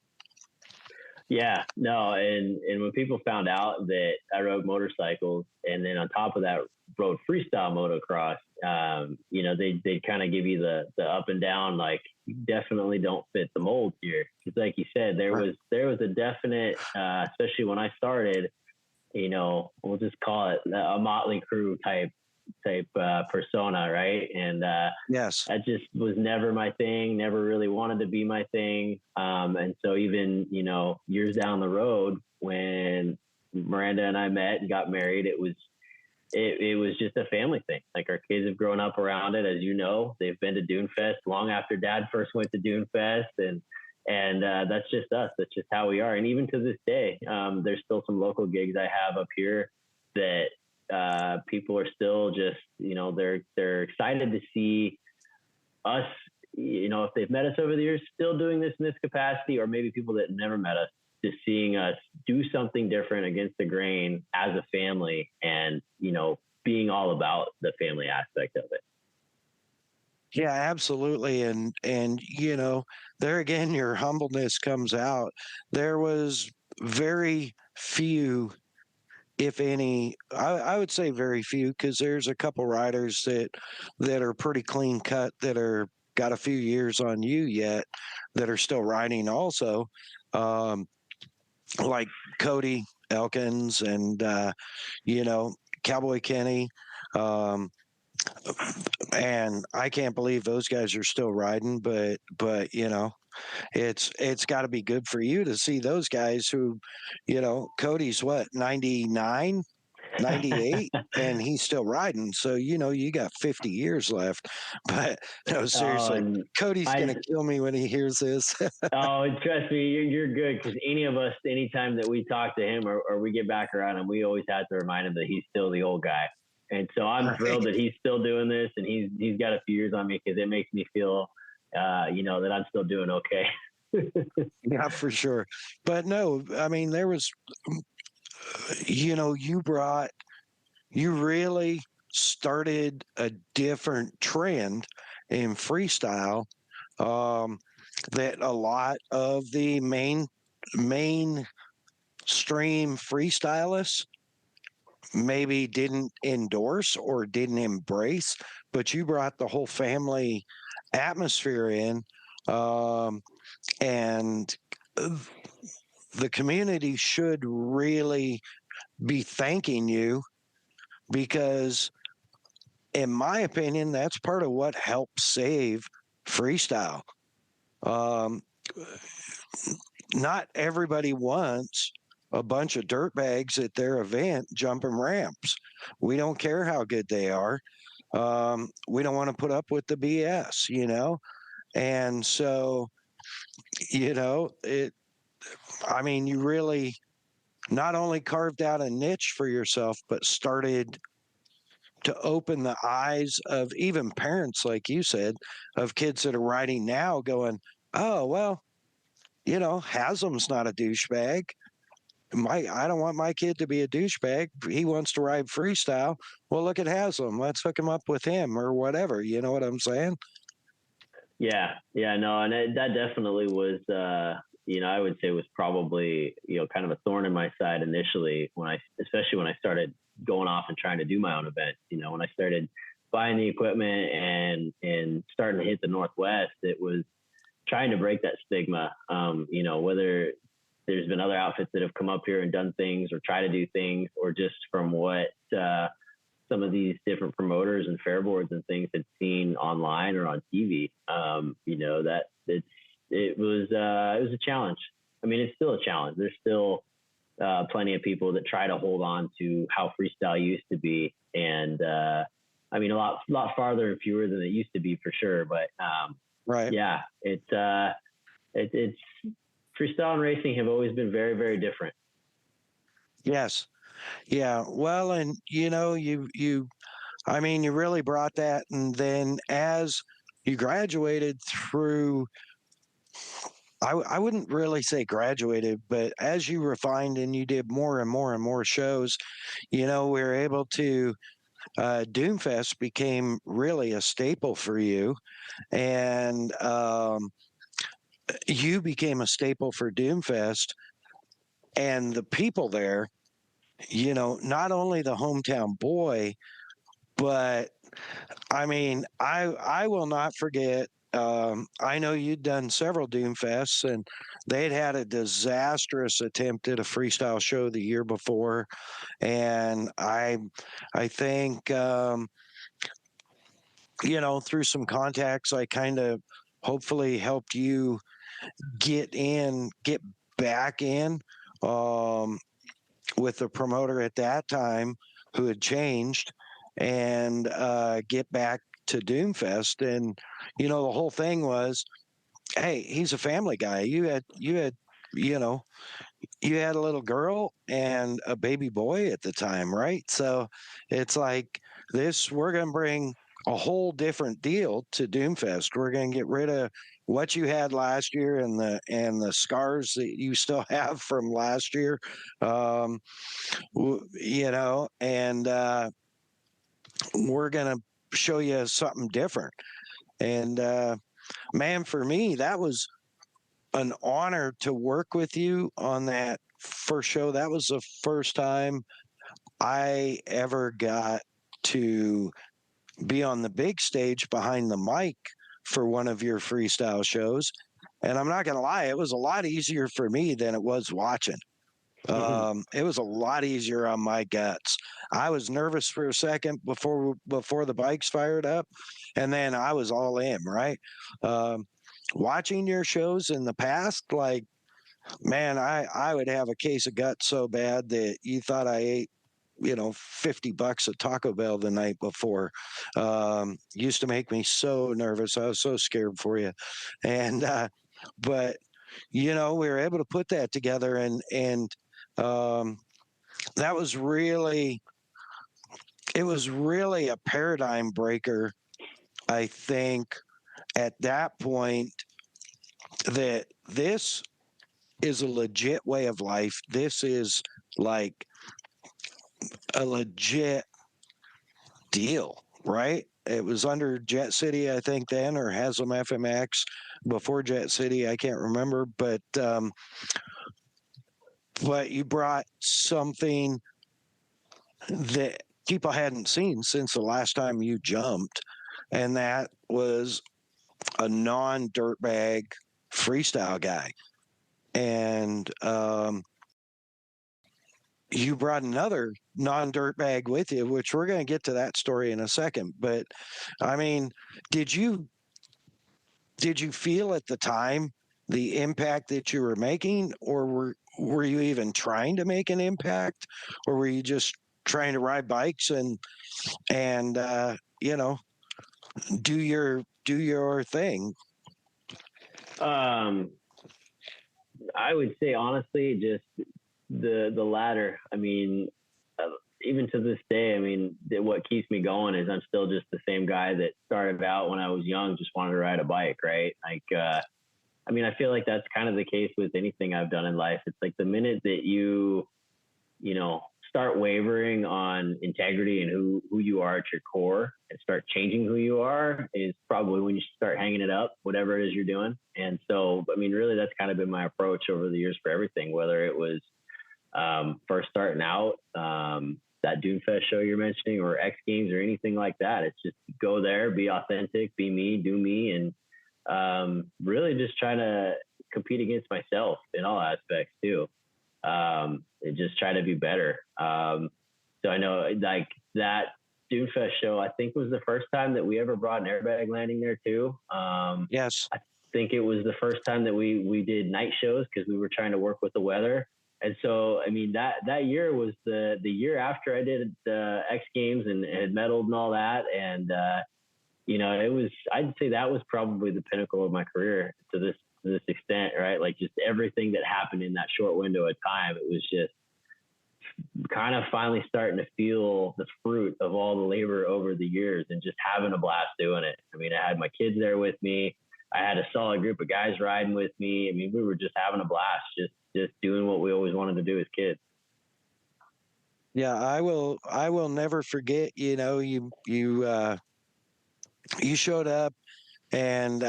Yeah, no. And when people found out that I rode motorcycles and then on top of that rode freestyle motocross, they kind of give you the up and down, like, you definitely don't fit the mold here. Because like you said, there was a definite, especially when I started, we'll just call it a Motley Crue type persona, right? And Yes, that just was never my thing, never really wanted to be my thing. And so even years down the road, when Miranda and I met and got married, it was just a family thing. Like, our kids have grown up around it. As you know, they've been to Dune Fest long after Dad first went to Dune Fest, and that's just us. That's just how we are. And even to this day, there's still some local gigs I have up here that people are still just, they're excited to see us, if they've met us over the years, still doing this in this capacity, or maybe people that never met us, just seeing us do something different against the grain as a family, and, being all about the family aspect of it. yeah, absolutely. And there again, your humbleness comes out. There was very few, if any, I would say very few, because there's a couple riders that are pretty clean cut, that are got a few years on you yet, that are still riding also, like Cody Elkins and Cowboy Kenny, and I can't believe those guys are still riding. But it's got to be good for you to see those guys who, Cody's what, 99, 98, and he's still riding. So, you got 50 years left. But no, seriously, Cody's going to kill me when he hears this. Oh, trust me, you're good. Because any of us, anytime that we talk to him or we get back around him, we always have to remind him that he's still the old guy. And so I'm thrilled that he's still doing this, and he's got a few years on me, because it makes me feel, that I'm still doing okay. Yeah, for sure. But no, I mean, there was, you really started a different trend in freestyle, that a lot of the mainstream freestylists maybe didn't endorse or didn't embrace, but you brought the whole family atmosphere in, and the community should really be thanking you, because in my opinion, that's part of what helped save freestyle. Um, not everybody wants a bunch of dirt bags at their event jumping ramps. We don't care how good they are. We don't want to put up with the BS, And so, I mean, you really not only carved out a niche for yourself, but started to open the eyes of even parents, like you said, of kids that are riding now going, oh, well, Haslam's not a douchebag. I don't want my kid to be a douchebag. He wants to ride freestyle. Well, look at Haslam. Let's hook him up with him or whatever. You know what I'm saying? Yeah, no, and that definitely was, I would say was probably, kind of a thorn in my side initially especially when I started going off and trying to do my own event. When I started buying the equipment and starting to hit the Northwest, it was trying to break that stigma. Whether there's been other outfits that have come up here and done things or try to do things, or just from what some of these different promoters and fair boards and things had seen online or on TV, that it was a challenge. I mean, it's still a challenge. There's still plenty of people that try to hold on to how freestyle used to be. And I mean, a lot farther and fewer than it used to be for sure. But right. Yeah, it's freestyle and racing have always been very, very different. Yes. Yeah. Well, and you really brought that. And then as you graduated through, I wouldn't really say graduated, but as you refined and you did more and more and more shows, we were able to, Doomfest became really a staple for you. And you became a staple for Doomfest. And the people there, not only the hometown boy, but I mean, I will not forget. I know you'd done several Doomfests, and they'd had a disastrous attempt at a freestyle show the year before, and I think through some contacts, I kind of hopefully helped you get back in. With the promoter at that time who had changed, and get back to Doomfest. And the whole thing was, hey, he's a family guy. You had a little girl and a baby boy at the time, right? So it's like we're going to bring a whole different deal to Doomfest. We're going to get rid of what you had last year and the scars that you still have from last year. And we're going to show you something different. And man, for me, that was an honor to work with you on that first show. That was the first time I ever got to be on the big stage behind the mic for one of your freestyle shows. And I'm not going to lie, it was a lot easier for me than it was watching. It was a lot easier on my guts. I was nervous for a second before the bikes fired up, and then I was all in, right? Watching your shows in the past, like, man, I would have a case of guts so bad that you thought I ate, $50 at Taco Bell the night before. Used to make me so nervous. I was so scared for you. And, but, we were able to put that together, and that was really a paradigm breaker, I think, at that point, that this is a legit way of life. This is like a legit deal, right? It was under Jett City, I think, then, or Haslam FMX before Jett City. I can't remember, but you brought something that people hadn't seen since the last time you jumped, and that was a non-dirtbag freestyle guy. And you brought another non-dirtbag with you, which we're going to get to that story in a second. But I mean, did you feel at the time the impact that you were making, or were you even trying to make an impact, or were you just trying to ride bikes and do your thing? I would say honestly, just the latter. I mean, even to this day, I mean, what keeps me going is I'm still just the same guy that started out when I was young, just wanted to ride a bike, right? Like, I mean, I feel like that's kind of the case with anything I've done in life. It's like the minute that you start wavering on integrity and who you are at your core and start changing who you are is probably when you start hanging it up, whatever it is you're doing. And so, I mean, really, that's kind of been my approach over the years for everything, whether it was first starting out, that Dune Fest show you're mentioning, or X Games or anything like that. It's just go there, be authentic, be me, do me, and really just trying to compete against myself in all aspects too. And just try to be better. So I know like that Dune Fest show, I think was the first time that we ever brought an airbag landing there too. Yes. I think it was the first time that we did night shows because we were trying to work with the weather. And so, I mean, that year was the year after I did the X Games and had medaled and all that. And, it was, I'd say that was probably the pinnacle of my career to this extent, right? Like just everything that happened in that short window of time, it was just kind of finally starting to feel the fruit of all the labor over the years and just having a blast doing it. I mean, I had my kids there with me. I had a solid group of guys riding with me. I mean, we were just having a blast, just doing what we always wanted to do as kids. Yeah, I will never forget, you showed up and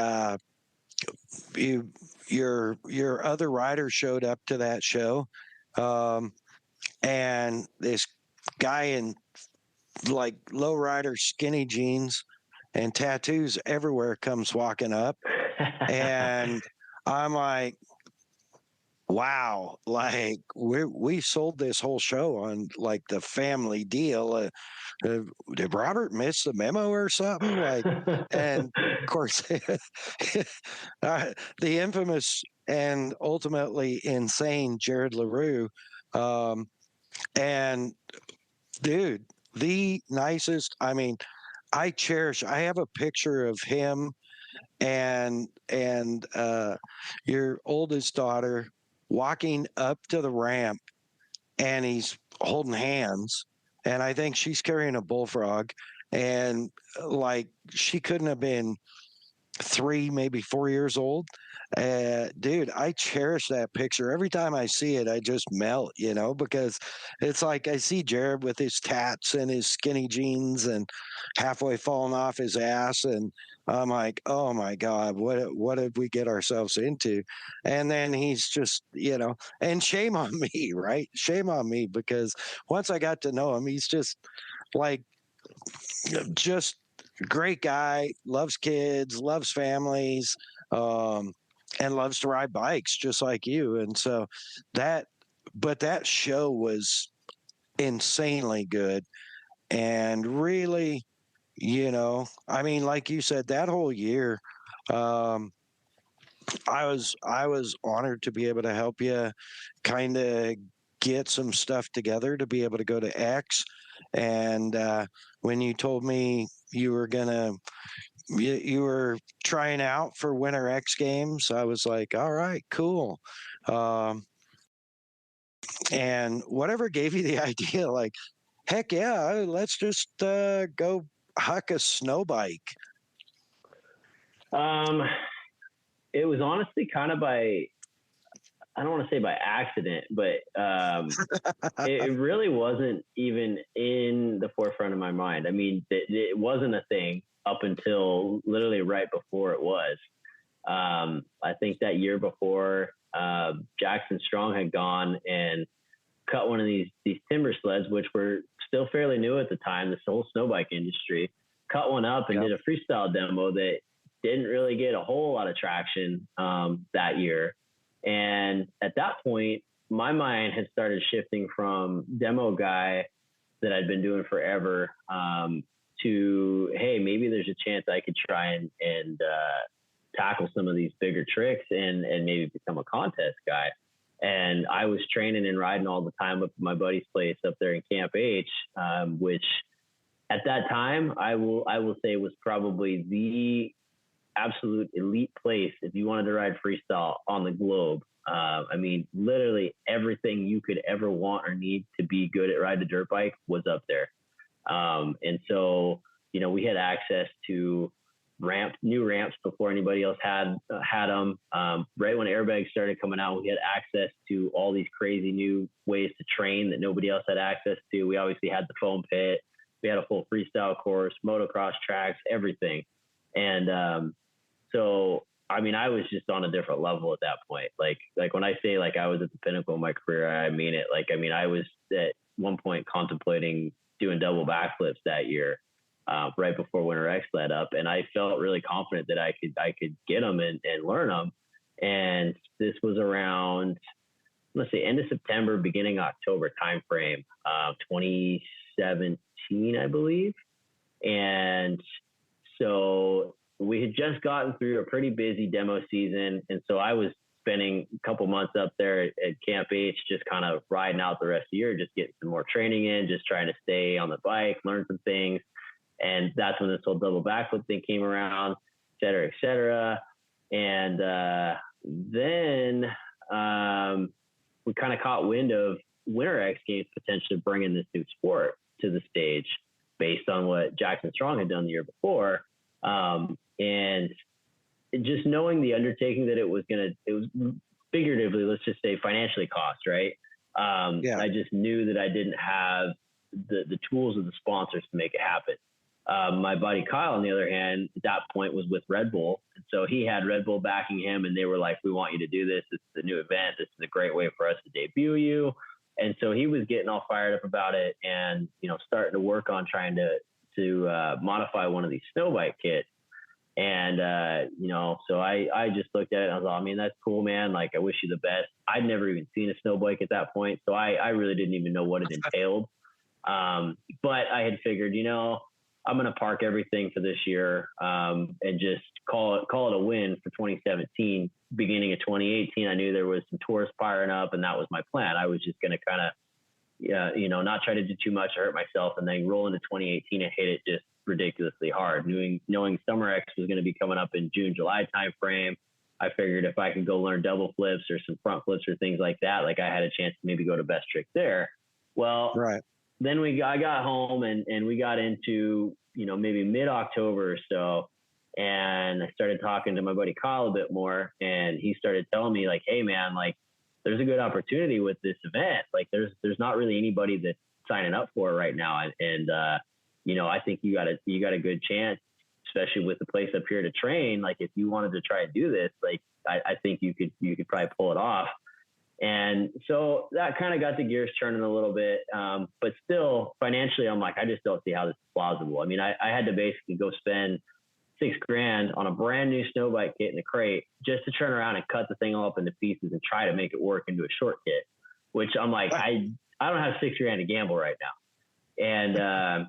your other rider showed up to that show. And this guy in like low rider skinny jeans and tattoos everywhere comes walking up. And I'm like, wow, like we sold this whole show on like the family deal. Did Robert miss the memo or something? Like, and of course, the infamous and ultimately insane Jared LaRue. And dude, the nicest. I mean, I have a picture of him and your oldest daughter walking up to the ramp, and he's holding hands, and I think she's carrying a bullfrog, and like she couldn't have been 3, maybe 4 years old. Dude, I cherish that picture. Every time I see it, I just melt, because it's like I see Jared with his tats and his skinny jeans and halfway falling off his ass. And I'm like, oh my God, what did we get ourselves into? And then he's just, and shame on me, right? Shame on me, because once I got to know him, he's just like, just great guy, loves kids, loves families, and loves to ride bikes just like you. And so that show was insanely good. And really, I mean, like you said, that whole year, I was honored to be able to help you kind of get some stuff together to be able to go to X. And when you told me you were you were trying out for Winter X Games, I was like, all right, cool. And whatever gave you the idea, like, heck yeah, let's just go huck a snow bike. It was honestly kind of I don't want to say by accident, but it really wasn't even in the forefront of my mind. I mean, it wasn't a thing up until literally right before it was. I think that year before, Jackson Strong had gone and cut one of these timber sleds, which were still fairly new at the time, this whole snow bike industry, cut one up and did a freestyle demo that didn't really get a whole lot of traction that year. And at that point, my mind had started shifting from demo guy that I'd been doing forever to, hey, maybe there's a chance I could try and tackle some of these bigger tricks and maybe become a contest guy. And I was training and riding all the time up at my buddy's place up there in Camp H, which at that time I will say was probably the absolute elite place if you wanted to ride freestyle on the globe. I mean, literally everything you could ever want or need to be good at riding a dirt bike was up there. And so, you know, we had access to new ramps before anybody else had them. Right when airbags started coming out, we had access to all these crazy new ways to train that nobody else had access to. We obviously had the foam pit. We had a full freestyle course, motocross tracks, everything. And so, I mean, I was just on a different level at that point. Like when I say like I was at the pinnacle of my career, I mean it. Like, I mean, I was at one point contemplating doing double backflips that year, right before Winter X let up. And I felt really confident that I could get them and learn them. And this was around, let's say, end of September, beginning October timeframe, 2017, I believe. And so we had just gotten through a pretty busy demo season. And so I was spending a couple months up there at Camp H, just kind of riding out the rest of the year, just getting some more training in, just trying to stay on the bike, learn some things. And that's when this whole double backflip thing came around, et cetera, et cetera. And then we kind of caught wind of Winter X Games potentially bringing this new sport to the stage based on what Jackson Strong had done the year before. And just knowing the undertaking that it was figuratively, let's just say financially cost, right? I just knew that I didn't have the tools or the sponsors to make it happen. My buddy Kyle, on the other hand, at that point was with Red Bull. And so he had Red Bull backing him and they were like, we want you to do this. This is a new event. This is a great way for us to debut you. And so he was getting all fired up about it and, you know, starting to work on trying to modify one of these snow bike kits. And, you know, so I just looked at it and I was like, I mean, that's cool, man. Like, I wish you the best. I'd never even seen a snow bike at that point. So I really didn't even know what it entailed. But I had figured, you know, I'm going to park everything for this year and just call it a win for 2017. Beginning of 2018, I knew there was some tourists firing up and that was my plan. I was just going to kind of, you know, not try to do too much to hurt myself and then roll into 2018 and hit it just ridiculously hard. Knowing Summer X was going to be coming up in June, July timeframe, I figured if I could go learn double flips or some front flips or things like that, like I had a chance to maybe go to Best Trick there. Well, right. Then I got home and we got into, you know, maybe mid-October or so. And I started talking to my buddy Kyle a bit more and he started telling me like, hey man, like there's a good opportunity with this event. Like there's not really anybody that's signing up for it right now. And you know, I think you got a good chance, especially with the place up here to train. Like if you wanted to try and do this, like I think you could probably pull it off. And so that kind of got the gears turning a little bit. But still financially, I'm like, I just don't see how this is plausible. I mean, I had to basically go spend $6,000 on a brand new snow bike kit in a crate just to turn around and cut the thing all up into pieces and try to make it work into a short kit, which I'm like, I don't have $6,000 to gamble right now. And,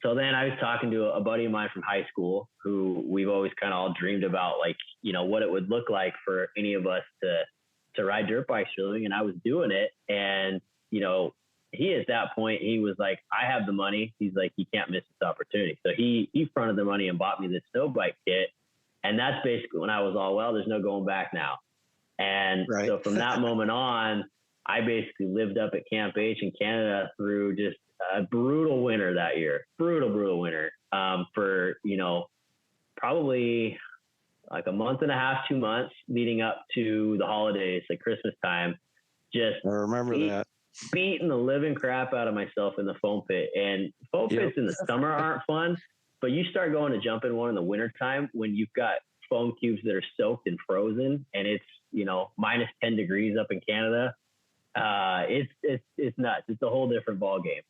so then I was talking to a buddy of mine from high school who we've always kind of all dreamed about, like, you know, what it would look like for any of us to ride dirt bikes for a living. And I was doing it. And, you know, he, at that point, he was like, I have the money. He's like, you can't miss this opportunity. So he fronted the money and bought me this snow bike kit. And that's basically when I was all, well, there's no going back now. And so from that moment on, I basically lived up at Camp H in Canada through just a brutal winter that year, brutal winter, for, you know, probably like a month and a half, 2 months leading up to the holidays, like Christmas time. Just I remember that. Beating the living crap out of myself in the foam pit. And foam pits in the summer aren't fun, but you start going to jump in one in the winter time when you've got foam cubes that are soaked and frozen and it's, you know, minus 10 degrees up in Canada. It's nuts. It's a whole different ball game.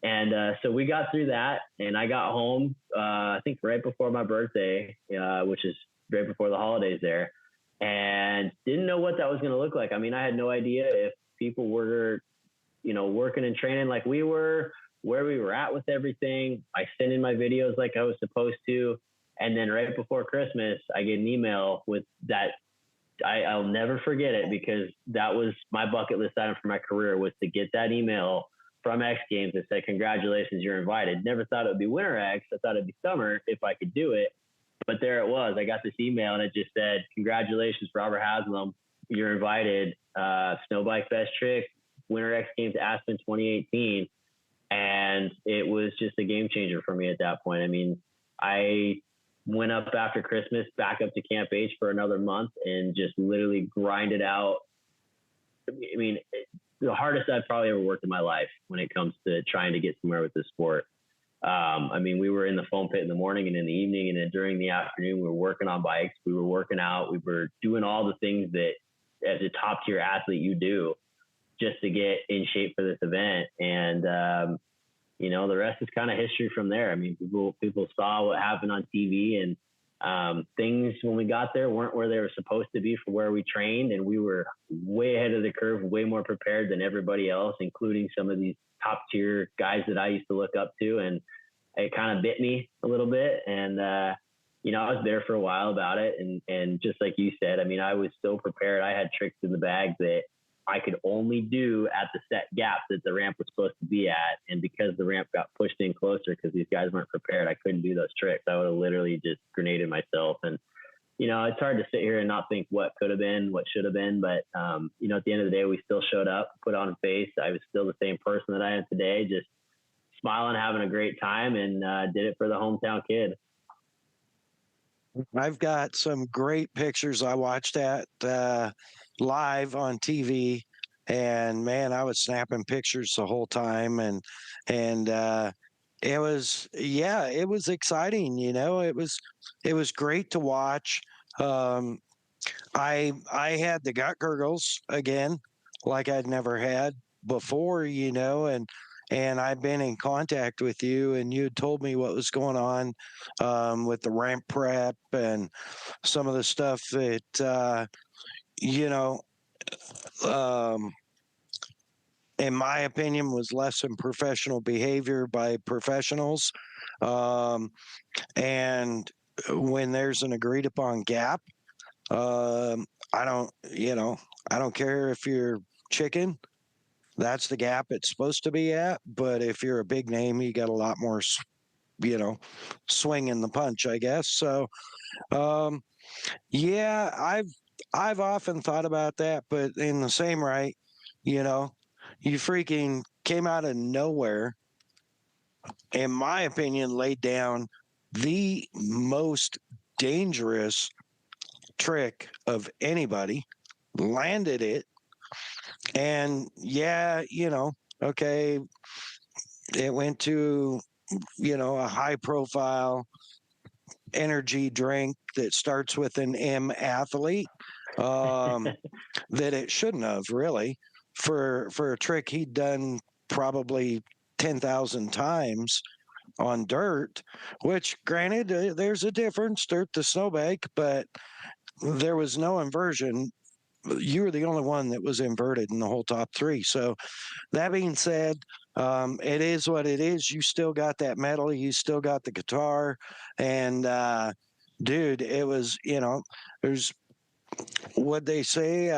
And so we got through that and I got home, I think right before my birthday, which is right before the holidays there, and didn't know what that was going to look like. I mean, I had no idea if people were, you know, working and training like we were, where we were at with everything. I sent in my videos like I was supposed to. And then right before Christmas, I get an email with that. I'll never forget it because that was my bucket list item for my career, was to get that email from X Games that said, congratulations, you're invited. Never thought it would be Winter X. I thought it'd be summer if I could do it. But there it was. I got this email and it just said, congratulations, Robert Haslam. You're invited. Snowbike Fest Trick, Winter X Games Aspen 2018. And it was just a game changer for me at that point. I mean, I went up after Christmas, back up to Camp H for another month and just literally grinded out. I mean, the hardest I've probably ever worked in my life when it comes to trying to get somewhere with the sport. I mean, we were in the foam pit in the morning and in the evening, and then during the afternoon, we were working on bikes. We were working out. We were doing all the things that as a top tier athlete you do just to get in shape for this event. And, you know, the rest is kind of history from there. I mean, people saw what happened on TV, and things when we got there weren't where they were supposed to be for where we trained. And we were way ahead of the curve, way more prepared than everybody else, including some of these top tier guys that I used to look up to. And it kind of bit me a little bit. And, you know, I was there for a while about it. And just like you said, I mean, I was so prepared. I had tricks in the bag that I could only do at the set gap that the ramp was supposed to be at. And because the ramp got pushed in closer because these guys weren't prepared, I couldn't do those tricks. I would have literally just grenaded myself. And, you know, it's hard to sit here and not think what could have been, what should have been. But, you know, at the end of the day, we still showed up, put on a face. I was still the same person that I am today, just smiling, having a great time, and did it for the hometown kid. I've got some great pictures I watched that live on TV, and man, I was snapping pictures the whole time, and it was, yeah, it was exciting. You know, it was great to watch. I had the gut gurgles again, like I'd never had before. You know, and I've been in contact with you, and you had told me what was going on with the ramp prep and some of the stuff that, you know, in my opinion, was less than professional behavior by professionals. And when there's an agreed upon gap, I don't, you know, I don't care if you're chicken. That's the gap it's supposed to be at. But if you're a big name, you got a lot more, you know, swing in the punch, I guess. So, yeah, I've often thought about that, but in the same right, you know, you freaking came out of nowhere, in my opinion, laid down the most dangerous trick of anybody, landed it, and yeah, you know, okay, it went to, you know, a high profile energy drink that starts with an M athlete, that it shouldn't have really, for a trick he'd done probably 10,000 times on dirt, which granted, there's a difference, dirt to snowbank, but there was no inversion. You were the only one that was inverted in the whole top three. So that being said, it is what it is. You still got that medal. You still got the guitar. And, dude, it was, you know, there's what they say,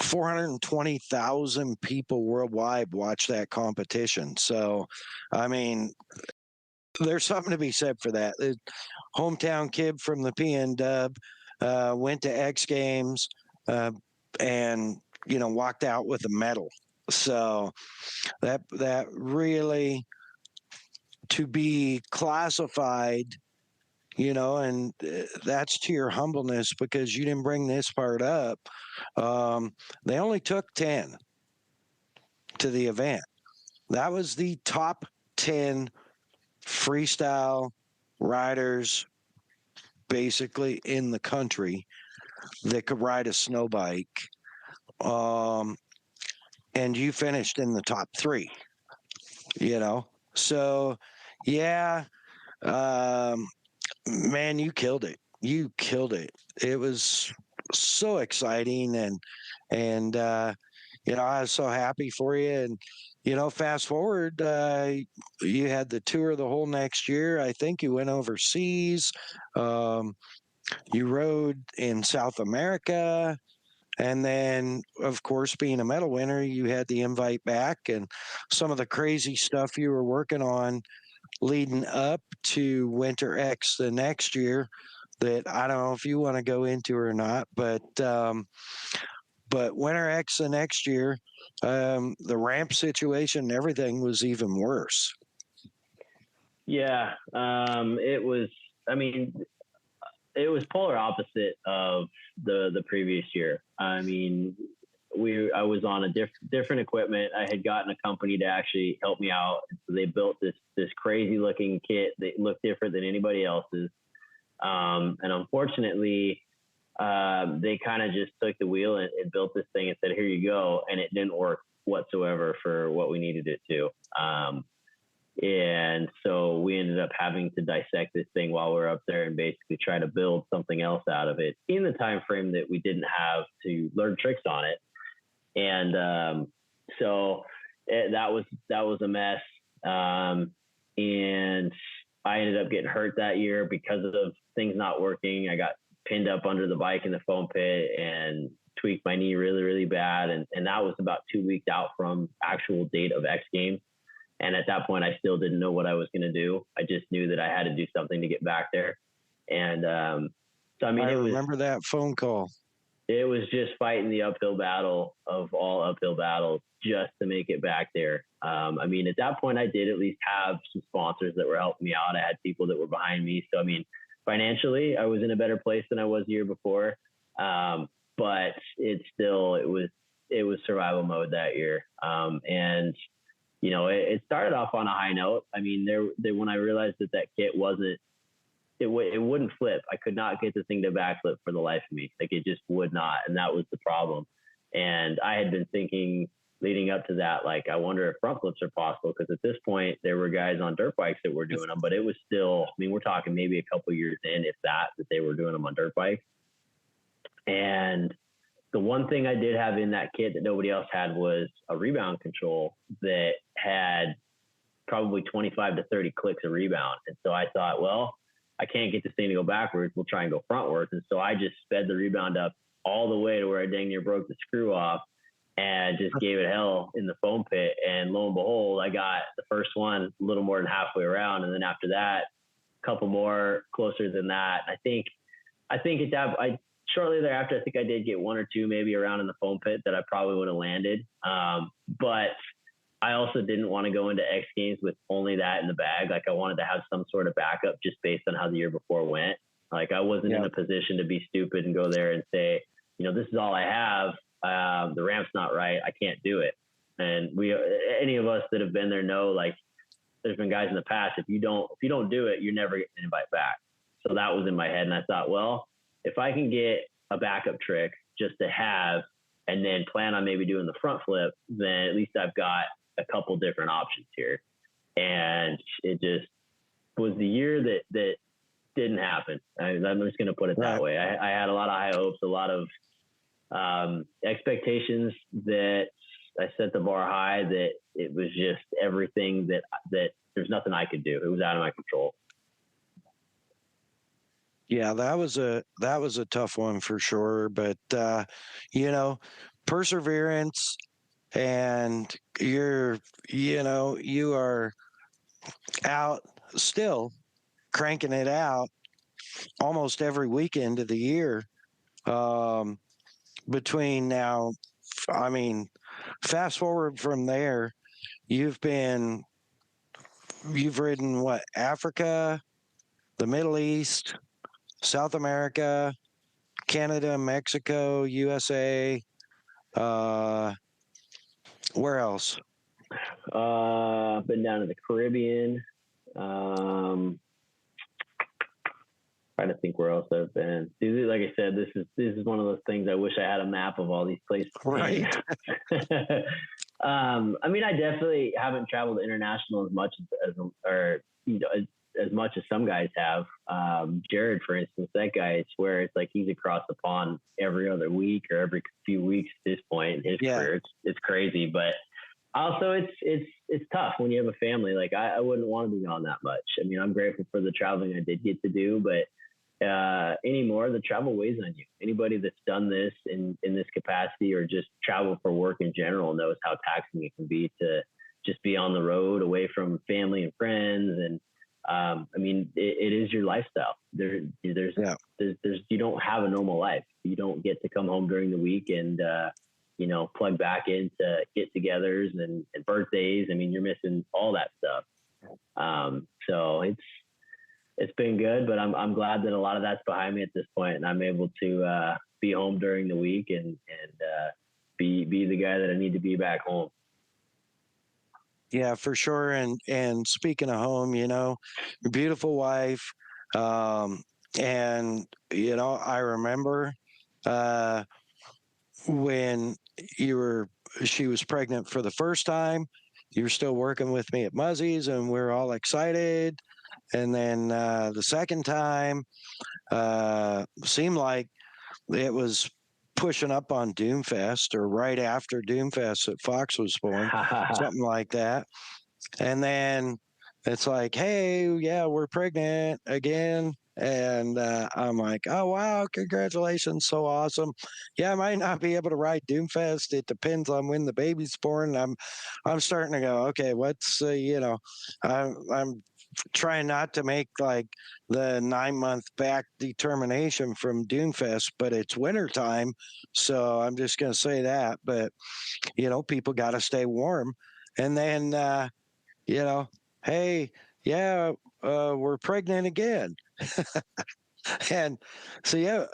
420,000 people worldwide watch that competition. So, I mean, there's something to be said for that. The hometown kid from the PN went to X Games, and, you know, walked out with a medal. So that really, to be classified, you know, and that's to your humbleness, because you didn't bring this part up. They only took 10 to the event. That was the top 10 freestyle riders basically in the country that could ride a snow bike. And you finished in the top 3, you know? So, yeah, man, you killed it. You killed it. It was so exciting. And I was so happy for you. And, fast forward, you had the tour of the whole next year. I think you went overseas. Um, you rode in South America. And then, of course, being a medal winner, you had the invite back and some of the crazy stuff you were working on leading up to Winter X the next year that I don't know if you want to go into or not, but Winter X the next year, the ramp situation and everything was even worse. Yeah, it was. I mean, it was polar opposite of the previous year. I mean, I was on a different equipment. I had gotten a company to actually help me out. So they built this crazy looking kit that looked different than anybody else's. And unfortunately, they kind of just took the wheel and built this thing and said, "Here you go," and it didn't work whatsoever for what we needed it to. And so we ended up having to dissect this thing while we were up there and basically try to build something else out of it in the time frame that we didn't have to learn tricks on it. And so that was a mess. And I ended up getting hurt that year because of things not working. I got pinned up under the bike in the foam pit and tweaked my knee really, really bad. And that was about 2 weeks out from actual date of X Games. And at that point, I still didn't know what I was going to do. I just knew that I had to do something to get back there. And so, I mean, I remember that phone call. It was just fighting the uphill battle of all uphill battles just to make it back there. I mean, at that point, I did at least have some sponsors that were helping me out. I had people that were behind me. So, I mean, financially, I was in a better place than I was the year before. But it was survival mode that year. And it started off on a high note. I mean, when I realized that kit it wouldn't flip. I could not get the thing to backflip for the life of me. Like, it just would not. And that was the problem. And I had been thinking leading up to that, like, I wonder if front flips are possible. Because at this point, there were guys on dirt bikes that were doing them, but it was still, I mean, we're talking maybe a couple years in, if that they were doing them on dirt bikes. And the one thing I did have in that kit that nobody else had was a rebound control that had probably 25 to 30 clicks of rebound. And so I thought, well, I can't get this thing to go backwards. We'll try and go frontwards. And so I just sped the rebound up all the way to where I dang near broke the screw off and just gave it hell in the foam pit. And lo and behold, I got the first one a little more than halfway around. And then after that, a couple more closer than that. I think at that, shortly thereafter, I think I did get one or two maybe around in the foam pit that I probably would have landed. But I also didn't want to go into X Games with only that in the bag. Like, I wanted to have some sort of backup just based on how the year before went. Like, I wasn't in a position to be stupid and go there and say, this is all I have. The ramp's not right. I can't do it. And any of us that have been there know, like, there's been guys in the past, if you don't do it, you're never getting an invite back. So that was in my head. And I thought, well, if I can get a backup trick just to have and then plan on maybe doing the front flip, then at least I've got a couple different options here. And it just was the year that didn't happen. I'm just going to put it that way. I had a lot of high hopes, a lot of expectations that I set the bar high, that it was just everything that there's nothing I could do. It was out of my control. Yeah, that was a tough one for sure. But perseverance, and you are out still cranking it out almost every weekend of the year. Between now, I mean, fast forward from there, you've ridden what, Africa, the Middle East, South America, Canada, Mexico, USA. Where else? Been down to the Caribbean. Trying to think where else I've been. Like I said, this is one of those things. I wish I had a map of all these places. Right. I mean, I definitely haven't traveled international as much as as much as some guys have. Jared, for instance, that guy, I swear it's like he's across the pond every other week or every few weeks at this point in his career. It's crazy, but also it's tough when you have a family. Like I wouldn't want to be gone that much. I mean, I'm grateful for the traveling I did get to do, but anymore, the travel weighs on you. Anybody that's done this in this capacity or just travel for work in general knows how taxing it can be to just be on the road away from family and friends. And I mean, it is your lifestyle. There's you don't have a normal life. You don't get to come home during the week and plug back into get-togethers and birthdays. I mean, you're missing all that stuff. So it's been good, but I'm glad that a lot of that's behind me at this point, and I'm able to be home during the week and be the guy that I need to be back home. Yeah, for sure. And speaking of home, your beautiful wife, and I remember when she was pregnant for the first time. You were still working with me at Muzzy's, and we were all excited. And then the second time seemed like it was pushing up on Doomfest or right after Doomfest that Fox was born, something like that. And then it's like, hey, yeah, we're pregnant again. And I'm like, oh, wow, congratulations. So awesome. Yeah, I might not be able to ride Doomfest. It depends on when the baby's born. I'm starting to go, okay, what's, I'm trying not to make like the 9-month back determination from Doomfest, but it's wintertime. So I'm just going to say that. But, people got to stay warm. And then, hey, yeah, we're pregnant again. And so, yeah,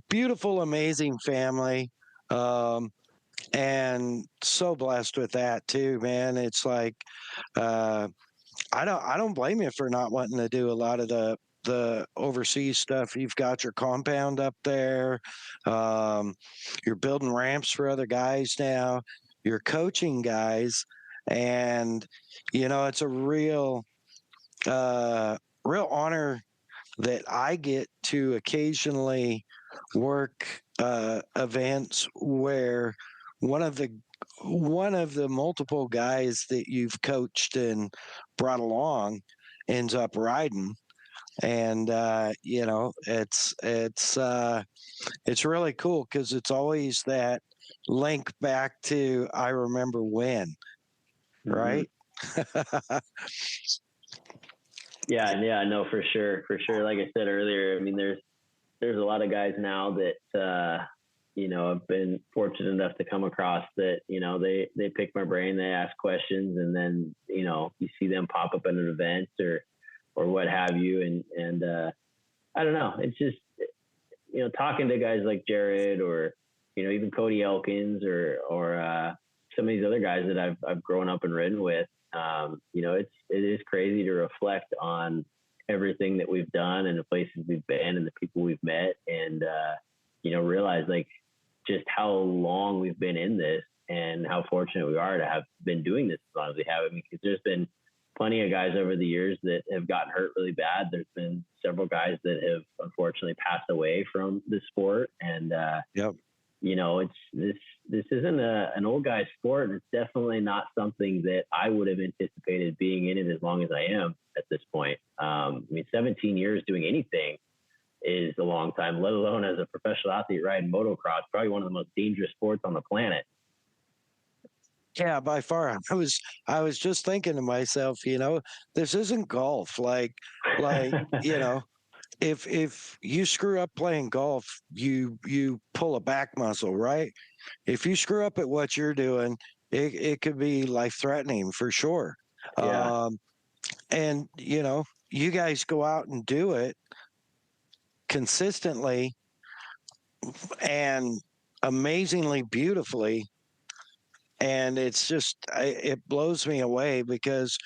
beautiful, amazing family. And so blessed with that too, man. It's like, I don't blame you for not wanting to do a lot of the overseas stuff. You've got your compound up there. You're building ramps for other guys now. You're coaching guys, and it's a real honor that I get to occasionally work events where one of the multiple guys that you've coached and brought along ends up riding. And it's really cool because it's always that link back to I remember when, right? Yeah, no, for sure. Like I said earlier, I mean, there's a lot of guys now that I've been fortunate enough to come across that they pick my brain, they ask questions, and then you see them pop up at an event or what have you, and I don't know, it's just talking to guys like Jared or even Cody Elkins or some of these other guys that I've grown up and ridden with. It is crazy to reflect on everything that we've done and the places we've been and the people we've met and, realize like just how long we've been in this and how fortunate we are to have been doing this as long as we have. I mean, because there's been plenty of guys over the years that have gotten hurt really bad. There's been several guys that have unfortunately passed away from the sport. And, this isn't an old guy sport, and it's definitely not something that I would have anticipated being in it as long as I am at this point. 17 years doing anything is a long time, let alone as a professional athlete riding motocross, probably one of the most dangerous sports on the planet. Yeah, by far. I was just thinking to myself, this isn't golf. Like, if you screw up playing golf, you pull a back muscle, right? If you screw up at what you're doing, it could be life threatening for sure. Yeah. And you guys go out and do it consistently and amazingly beautifully. And it's just, it blows me away because,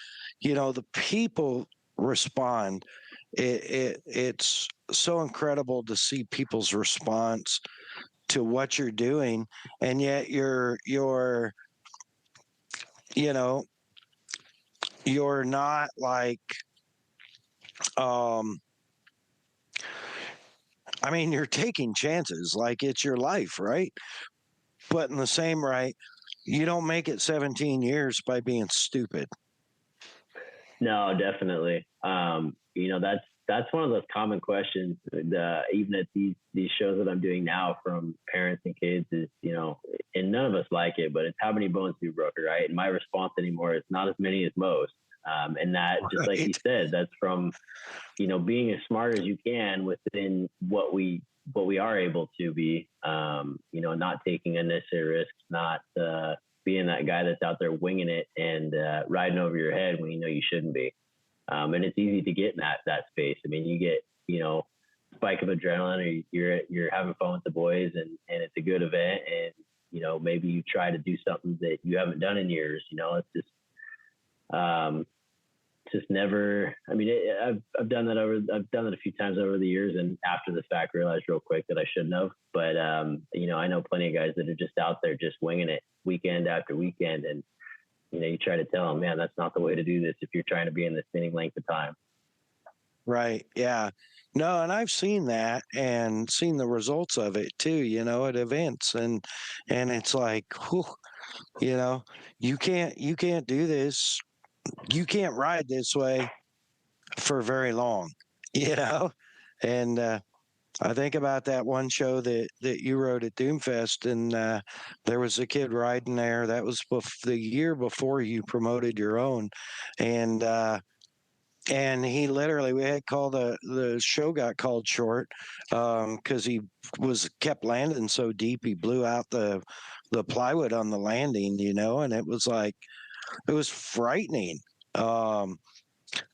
the people respond. It's so incredible to see people's response to what you're doing. And yet you're not like um, I mean, you're taking chances like it's your life, right? But in the same right, you don't make it 17 years by being stupid. No, definitely. That's one of those common questions. Even at these shows that I'm doing now from parents and kids is, and none of us like it, but it's how many bones do you broke, right? And my response anymore is not as many as most. And that, just like you said, that's from, being as smart as you can within what we are able to be, not taking unnecessary risks, not being that guy that's out there winging it and riding over your head when you shouldn't be. And it's easy to get in that space. I mean, you get, spike of adrenaline, or you're having fun with the boys, and it's a good event, and maybe you try to do something that you haven't done in years. It's just never. I mean, I've done that a few times over the years, and after the fact realized real quick that I shouldn't have. But I know plenty of guys that are just out there just winging it weekend after weekend, and you try to tell them, man, that's not the way to do this if you're trying to be in the spinning length of time. Right. Yeah. No, and I've seen that and seen the results of it too, at events, and it's like, whew, you can't do this. You can't ride this way for very long, you know? And I think about that one show that you rode at Doomfest, and there was a kid riding there. That was the year before you promoted your own, and he literally, we had called the show got called short because he kept landing so deep he blew out the plywood on the landing, and it was frightening.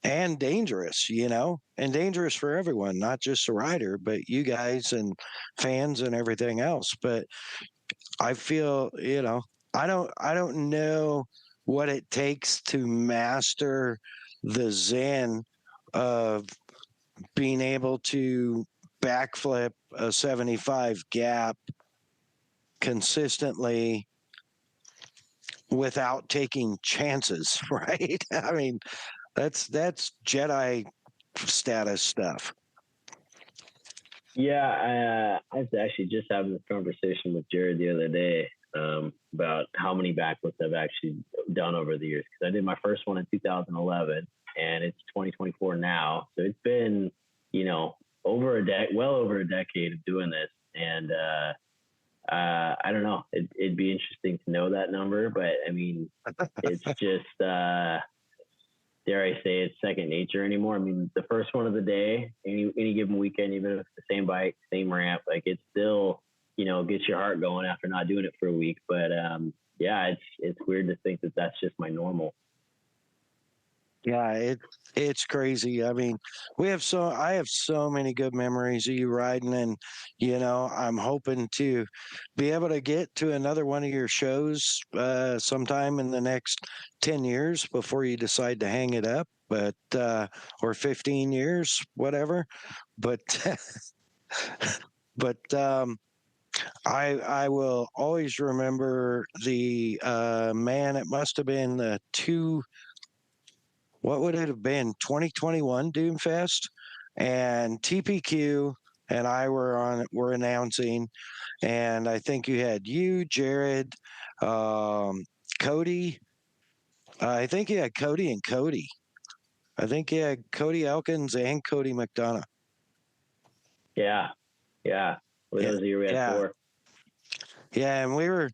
And dangerous, and dangerous for everyone, not just the rider, but you guys and fans and everything else. But I feel, I don't know what it takes to master the zen of being able to backflip a 75 gap consistently without taking chances, right? I mean, that's Jedi status stuff. Yeah, I was actually just having this conversation with Jared the other day about how many backflips I've actually done over the years. Because I did my first one in 2011, and it's 2024 now, so it's been well over a decade of doing this, and I don't know. It'd be interesting to know that number, but I mean, it's just dare I say it's second nature anymore. I mean, the first one of the day, any given weekend, even if it's the same bike, same ramp, like it still, gets your heart going after not doing it for a week. But yeah, it's weird to think that that's just my normal. Yeah, it's crazy. I mean, I have so many good memories of you riding, and I'm hoping to be able to get to another one of your shows sometime in the next 10 years before you decide to hang it up, but or 15 years, whatever. But but I will always remember the man. It must have been the what would it have been, 2021 Doomfest, and TPQ and I were announcing, and I think you had Jared, Cody. I think you had Cody and Cody. I think you had Cody Elkins and Cody McDonough. Yeah. Well, that was the year we had 4. Yeah, and we were,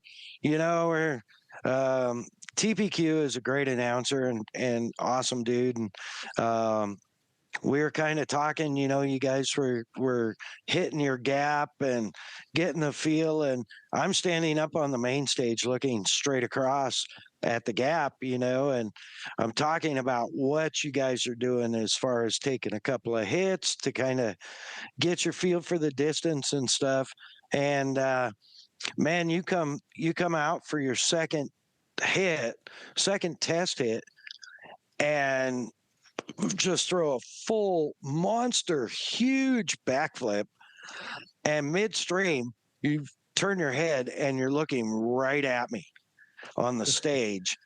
TPQ is a great announcer and awesome dude, and we were kind of talking. You guys were hitting your gap and getting the feel, and I'm standing up on the main stage looking straight across at the gap, and I'm talking about what you guys are doing as far as taking a couple of hits to kind of get your feel for the distance and stuff. And man, you come out for your second test hit, and just throw a full monster huge backflip, and midstream you turn your head and you're looking right at me on the stage,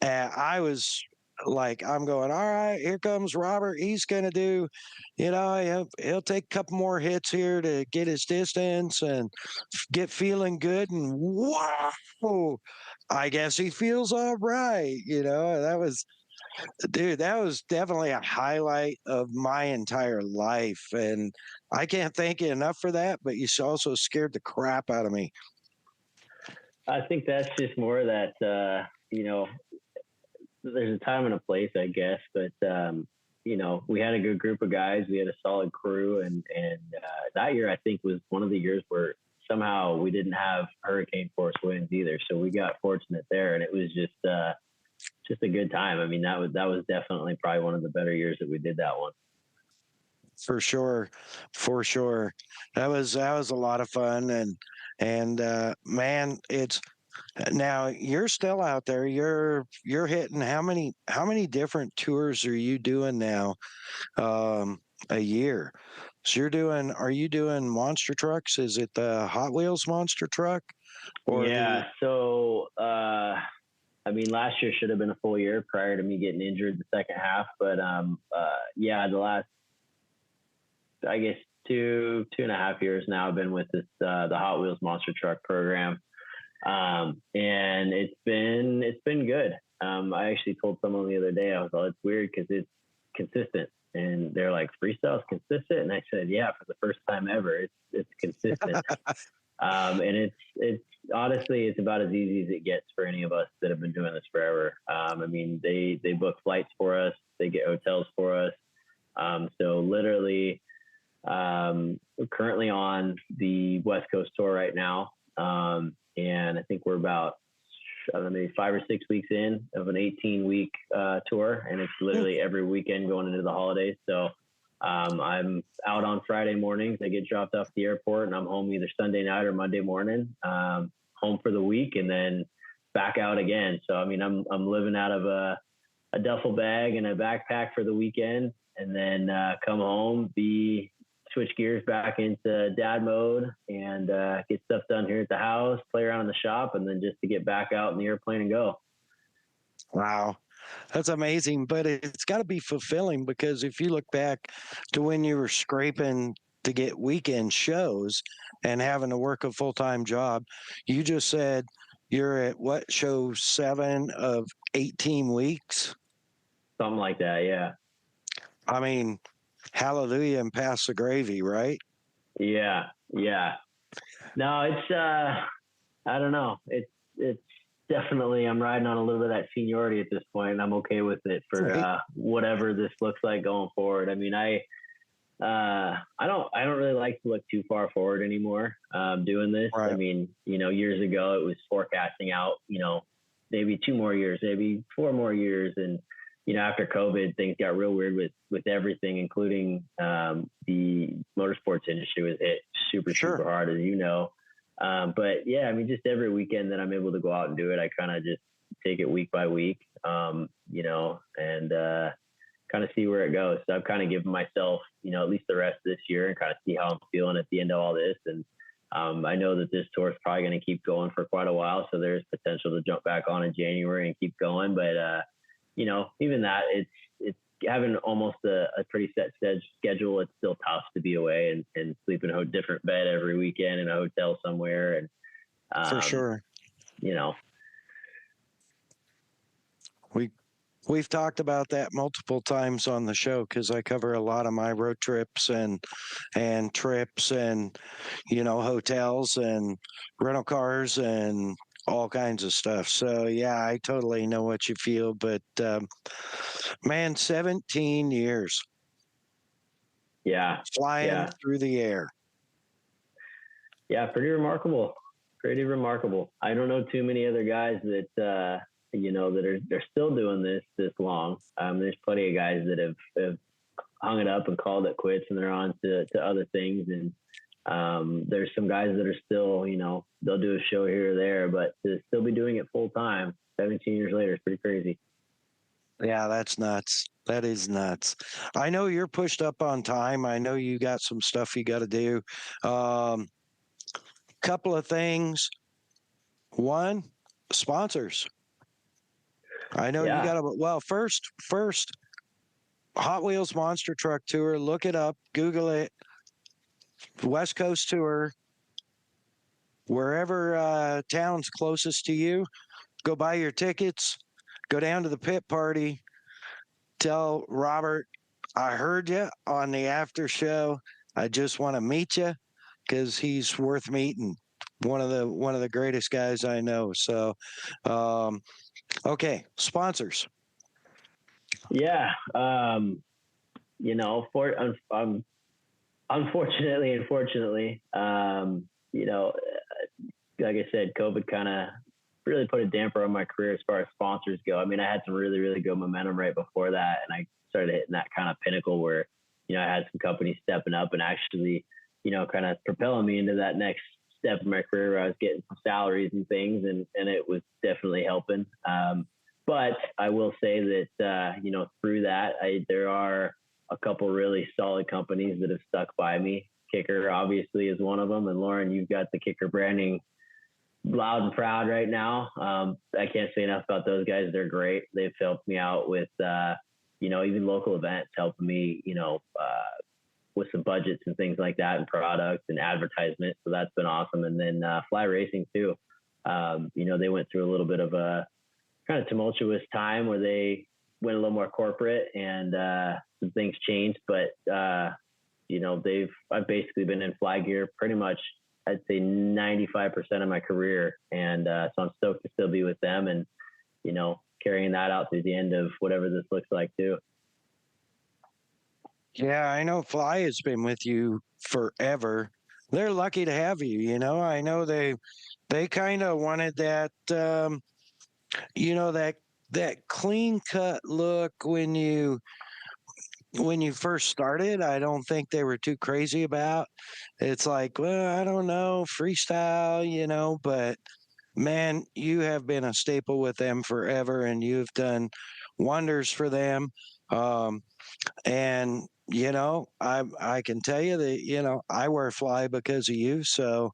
and I was like I'm going, all right, here comes Robert. He's going to do, he'll take a couple more hits here to get his distance and get feeling good. And wow, I guess he feels all right. That was, dude, that was definitely a highlight of my entire life. And I can't thank you enough for that, but you also scared the crap out of me. I think that's just more that, there's a time and a place, I guess, but, we had a good group of guys. We had a solid crew. And that year, I think, was one of the years where somehow we didn't have hurricane force winds either. So we got fortunate there, and it was just a good time. I mean, that was definitely probably one of the better years that we did that one. For sure. That was a lot of fun. And man, it's now you're still out there. You're hitting how many different tours are you doing now a year? So are you doing monster trucks? Is it the Hot Wheels monster truck? Or so I mean, last year should have been a full year prior to me getting injured the second half, but the last, I guess, 2.5 years now I've been with this the Hot Wheels monster truck program. And it's been good. I actually told someone the other day, I was like, it's weird because it's consistent. And they're like, freestyle is consistent? And I said, yeah, for the first time ever, it's consistent. And it's honestly, it's about as easy as it gets for any of us that have been doing this forever. I mean, they book flights for us, they get hotels for us. So literally, we're currently on the West Coast tour right now. And I think we're about, maybe 5 or 6 weeks in of an 18-week tour. And it's literally every weekend going into the holidays. So I'm out on Friday mornings. I get dropped off at the airport and I'm home either Sunday night or Monday morning, home for the week and then back out again. So, I mean, I'm living out of a duffel bag and a backpack for the weekend and then come home, switch gears back into dad mode and get stuff done here at the house, play around in the shop, and then just to get back out in the airplane and go. Wow. That's amazing, but it's got to be fulfilling because if you look back to when you were scraping to get weekend shows and having to work a full-time job, you just said you're at what, show 7 of 18 weeks? Something like that, yeah. I mean, hallelujah and pass the gravy, right? Yeah. No, it's I don't know. It's definitely, I'm riding on a little bit of that seniority at this point, and I'm okay with it for whatever this looks like going forward. I mean, I don't really like to look too far forward anymore doing this. Right. I mean, years ago it was forecasting out, maybe 2 more years, maybe 4 more years, and after COVID, things got real weird with everything, including the motorsports industry was hit super hard, as you know. But yeah, I mean, just every weekend that I'm able to go out and do it, I kind of just take it week by week, and kind of see where it goes. So I've kind of given myself, at least the rest of this year and kind of see how I'm feeling at the end of all this. And I know that this tour is probably going to keep going for quite a while. So there's potential to jump back on in January and keep going. But, even that, it's having almost a pretty set schedule. It's still tough to be away and sleep in a different bed every weekend in a hotel somewhere. And for sure, we've talked about that multiple times on the show because I cover a lot of my road trips and trips and hotels and rental cars and all kinds of stuff. So yeah, I totally know what you feel, but man, 17 years. Yeah. Flying through the air. Yeah. Pretty remarkable. I don't know too many other guys that, they're still doing this long. There's plenty of guys that have hung it up and called it quits and they're on to other things. And, there's some guys that are still, they'll do a show here or there, but to still be doing it full time 17 years later is pretty crazy. Yeah, that's nuts. That is nuts. I know you're pushed up on time. I know you got some stuff you got to do. Couple of things. One, sponsors. I know you Yeah. got to, well, first, Hot Wheels Monster Truck Tour, look it up, Google it, West Coast Tour, wherever town's closest to you, go buy your tickets, go down to the pit party, tell Robert, I heard you on the after show. I just want to meet you because he's worth meeting. One of the greatest guys I know. So, okay, sponsors. Yeah. You know, unfortunately, you know, like I said, COVID kind of really put a damper on my career as far as sponsors go. I mean, I had some really, really good momentum right before that, and I started hitting that kind of pinnacle where, you know, I had some companies stepping up and actually, you know, kind of propelling me into that next step in my career where I was getting some salaries and things, and it was definitely helping. But I will say that, you know, through that, there are a couple really solid companies that have stuck by me. Kicker obviously is one of them. And Lauren, you've got the Kicker branding loud and proud right now. I can't say enough about those guys. They're great. They've helped me out with, you know, even local events, helping me, you know, with some budgets and things like that and products and advertisement. So that's been awesome. And then Fly Racing too. You know, they went through a little bit of a kind of tumultuous time where they went a little more corporate and some things changed, but you know, I've basically been in fly gear pretty much, I'd say 95% of my career. And so I'm stoked to still be with them and, you know, carrying that out through the end of whatever this looks like too. Yeah, I know Fly has been with you forever. They're lucky to have you, you know. I know they kind of wanted that you know, that clean cut look when you first started. I don't think they were too crazy about. It's like, well, I don't know, freestyle, you know, but man, you have been a staple with them forever and you've done wonders for them. And you know, I can tell you that, you know, I wear Fly because of you. So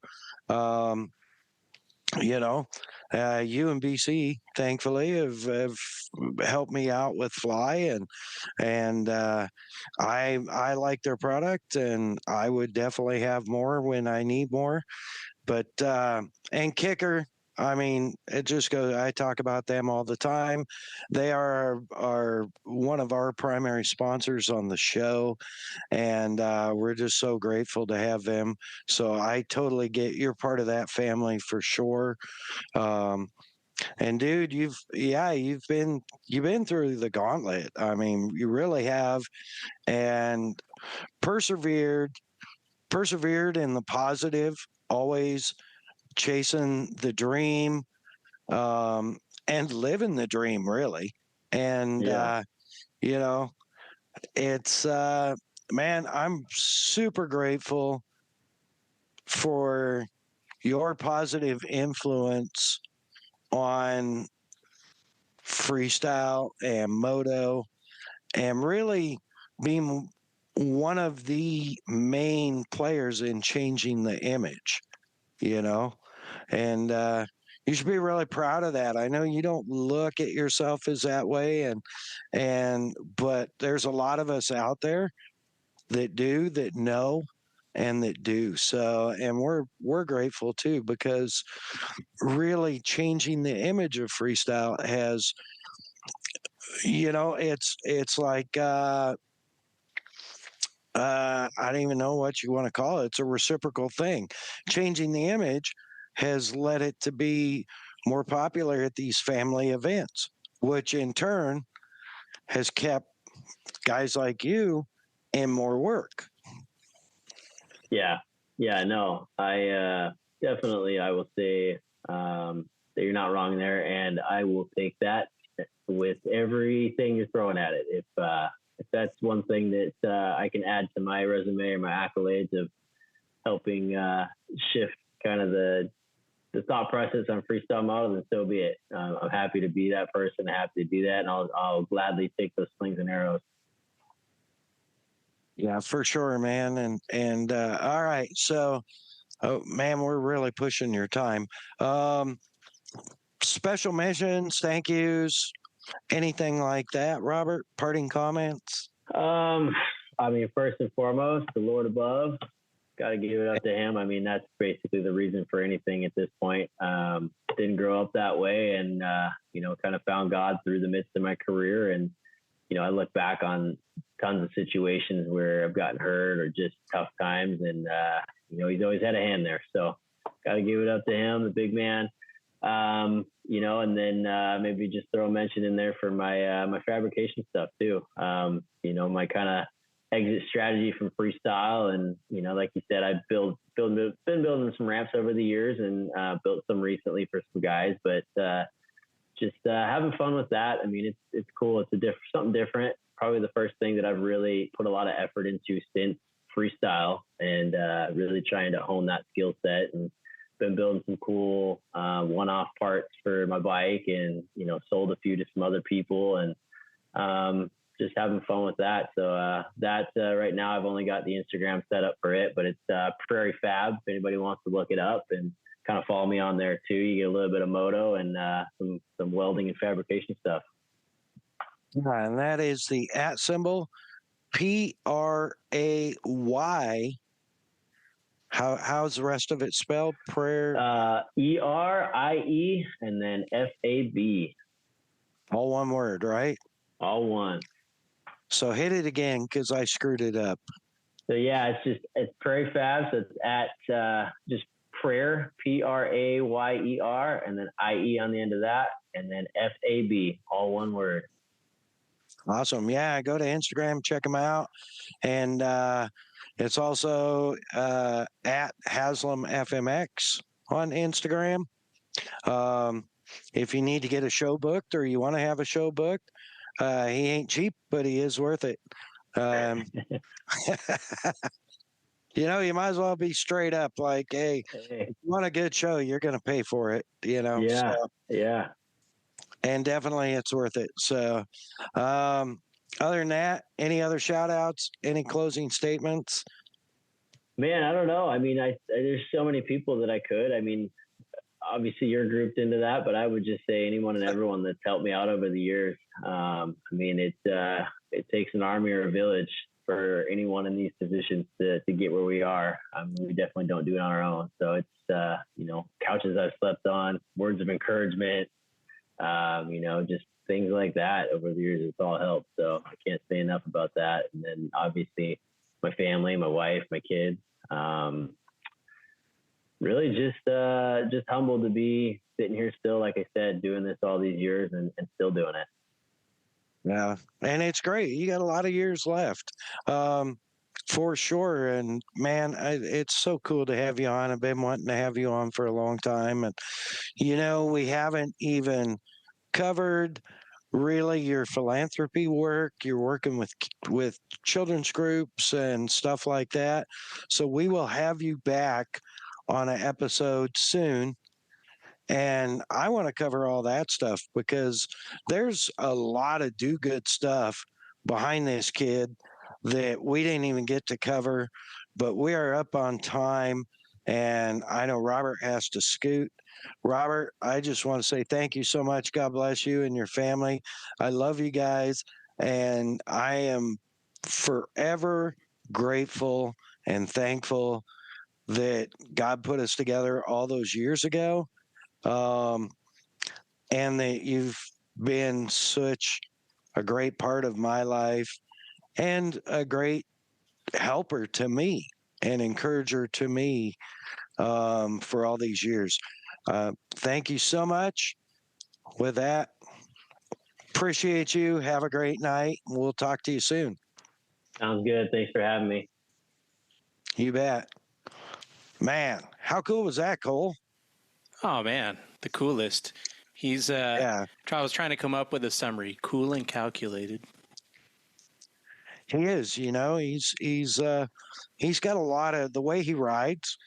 you know, you and BC thankfully have helped me out with Fly, and I like their product, and I would definitely have more when I need more. But and Kicker, I mean, it just goes. I talk about them all the time. They are one of our primary sponsors on the show, and we're just so grateful to have them. So I totally get you're part of that family for sure. Um, and dude, you've been through the gauntlet. I mean, you really have, and persevered, in the positive, always chasing the dream, and living the dream really. And Yeah. you know, it's man, I'm super grateful for your positive influence on freestyle and moto, and really being one of the main players in changing the image, you know, and you should be really proud of that. I know you don't look at yourself as that way, but there's a lot of us out there that do, that know, and that do. So, and we're grateful too, because really changing the image of freestyle has, you know, it's like I don't even know what you want to call it. It's a reciprocal thing. Changing the image has led it to be more popular at these family events, which in turn has kept guys like you in more work. Yeah. Yeah. No, I definitely, I will say that you're not wrong there. And I will take that with everything you're throwing at it. If that's one thing that I can add to my resume or my accolades of helping shift kind of the thought process on freestyle model, then so be it. I'm happy to be that person, happy to do that, and I'll gladly take those slings and arrows. Yeah, for sure, man. And all right, so oh man, we're really pushing your time. Special mentions, thank yous, anything like that, Robert? Parting comments? I mean, first and foremost, the Lord above, got to give it up to him. I mean, that's basically the reason for anything at this point. Didn't grow up that way, and kind of found God through the midst of my career. And I look back on tons of situations where I've gotten hurt or just tough times, and he's always had a hand there. So got to give it up to him, the big man. And then maybe just throw a mention in there for my fabrication stuff too. My kind of exit strategy from freestyle, and like you said, I've been building some ramps over the years, and built some recently for some guys, but just having fun with that. I mean, it's cool. It's something different. Probably the first thing that I've really put a lot of effort into since freestyle, and really trying to hone that skill set, and been building some cool one-off parts for my bike, and sold a few to some other people, and just having fun with that. So right now I've only got the Instagram set up for it, but it's Prairie Fab. If anybody wants to look it up and kind of follow me on there too, you get a little bit of moto and some welding and fabrication stuff. Yeah, and that is the @ symbol, PRAY. How's the rest of it spelled? Prayer. ERIE and then FAB. All one word, right? All one. So hit it again, because I screwed it up. So yeah, it's Prairie Fab. So it's at just prayer, PRAYER, and then IE on the end of that, and then FAB, all one word. Awesome. Yeah, go to Instagram, check them out. And it's also at Haslam FMX on Instagram. If you need to get a show booked, or you want to have a show booked, he ain't cheap, but he is worth it. You might as well be straight up like, hey, if you want a good show, you're going to pay for it, Yeah. So, yeah. and definitely it's worth it. So, other than that, any other shout outs, any closing statements? Man, I don't know. I mean, there's so many people that I could. I mean, obviously you're grouped into that, but I would just say anyone and everyone that's helped me out over the years. I mean, it takes an army or a village for anyone in these positions to get where we are. We definitely don't do it on our own. So it's, couches I've slept on, words of encouragement, just things like that over the years. It's all helped. So I can't say enough about that. And then obviously my family, my wife, my kids, really just humbled to be sitting here still, like I said, doing this all these years and still doing it. Yeah, and it's great. You got a lot of years left, for sure. And man, it's so cool to have you on. I've been wanting to have you on for a long time, and we haven't even covered really your philanthropy work. You're working with children's groups and stuff like that. So we will have you back on an episode soon. And I want to cover all that stuff, because there's a lot of do good stuff behind this kid that we didn't even get to cover, but we are up on time. And I know Robert has to scoot. Robert, I just want to say thank you so much. God bless you and your family. I love you guys. And I am forever grateful and thankful that God put us together all those years ago. And that you've been such a great part of my life, and a great helper to me and encourager to me, for all these years. Thank you so much. With that, appreciate you. Have a great night. We'll talk to you soon. Sounds good. Thanks for having me. You bet. Man, how cool was that, Cole? Oh man, the coolest. He's I was trying to come up with a summary. Cool and calculated. He is, he's got a lot of, the way he rides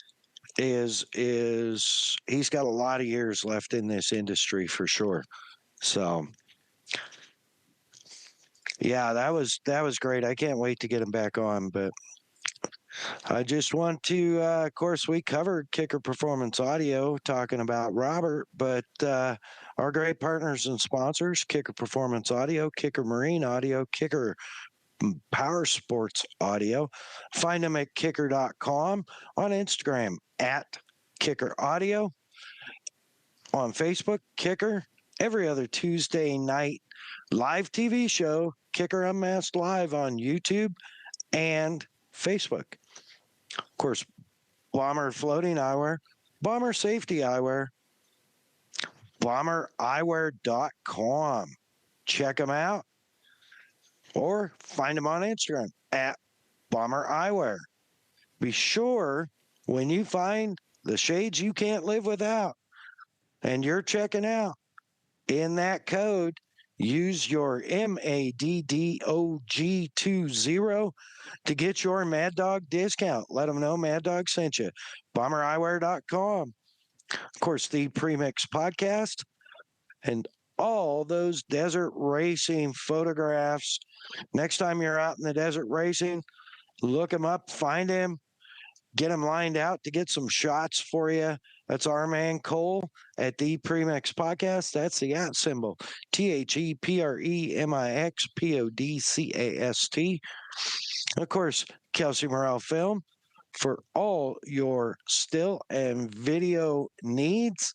is he's got a lot of years left in this industry for sure. So yeah, that was great. I can't wait to get him back on. But I just want to, of course, we covered Kicker Performance Audio talking about Robert, but Our great partners and sponsors, Kicker Performance Audio, Kicker Marine Audio, Kicker Power Sports Audio. Find them at kicker.com, on Instagram at Kicker Audio, on Facebook, Kicker. Every other Tuesday night live TV show, Kicker Unmasked Live on YouTube and Facebook. Of course, Bomber Floating Eyewear, Bomber Safety Eyewear, bombereyewear.com. Check them out or find them on Instagram at Bomber Eyewear. Be sure when you find the shades you can't live without and you're checking out, in that code, use your MAddOG20 to get your Mad Dog discount. Let them know Mad Dog sent you. bombereyewear.com. Of course, the Premix podcast and all those desert racing photographs. Next time you're out in the desert racing, look them up, find him, get them lined out to get some shots for you. That's our man Cole at the Premix Podcast. That's the @ symbol, ThePremixPodcast. Of course, Kelsey Morrell Film for all your still and video needs,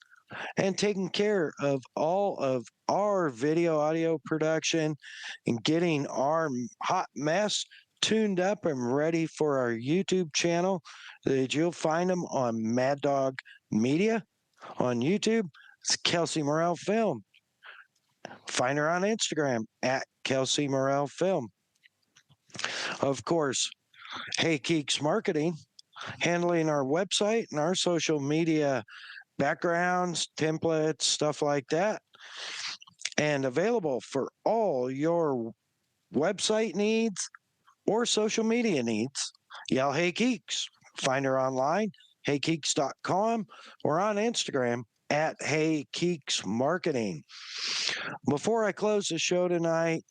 and taking care of all of our video audio production and getting our hot mess tuned up and ready for our YouTube channel. That you'll find them on Mad Dog Media on YouTube. It's Kelsey Morrell Film. Find her on Instagram at Kelsey Morrell Film. Of course, Hey Keeks Marketing, handling our website and our social media backgrounds, templates, stuff like that, and available for all your website needs or social media needs. Yell Hey Keeks. Find her online, heykeeks.com, or on Instagram at Hey Keeks Marketing. Before I close the show tonight,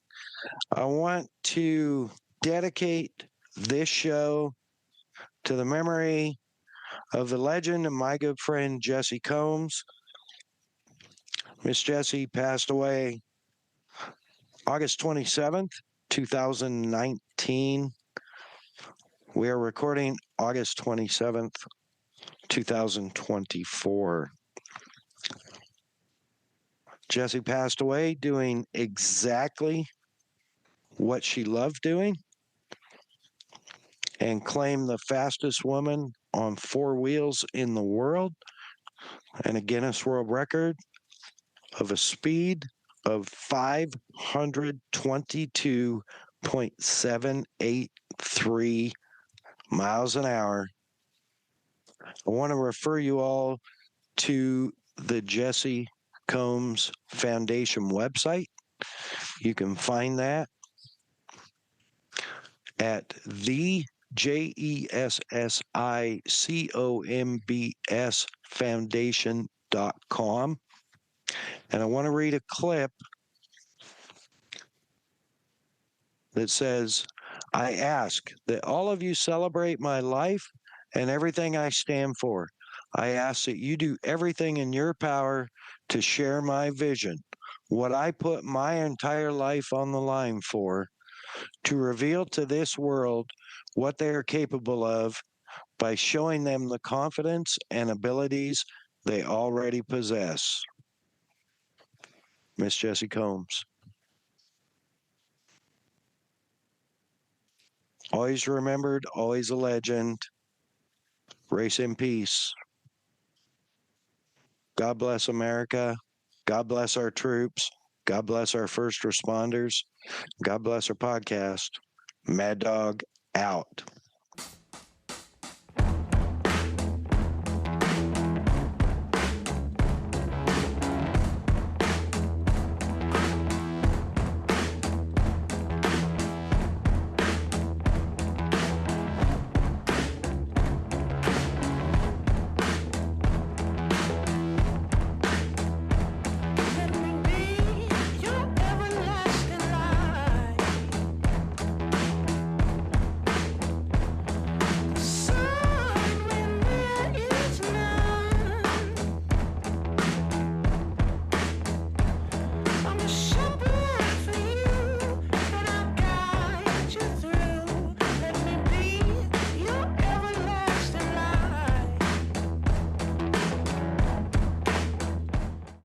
I want to dedicate this show to the memory of the legend and my good friend Jessie Combs. Miss Jessie passed away August 27th, 2019. We are recording August 27th, 2024. Jessie passed away doing exactly what she loved doing and claimed the fastest woman on 4 wheels in the world and a Guinness World Record of a speed of 522.783 miles an hour. I want to refer you all to the Jessie Combs Foundation website. You can find that at the JESSICOMBS Foundation.com. And I want to read a clip that says, I ask that all of you celebrate my life and everything I stand for. I ask that you do everything in your power to share my vision, what I put my entire life on the line for, to reveal to this world what they are capable of by showing them the confidence and abilities they already possess. Miss Jessie Combs. Always remembered, always a legend. Race in peace. God bless America. God bless our troops. God bless our first responders. God bless our podcast. Mad Dog out.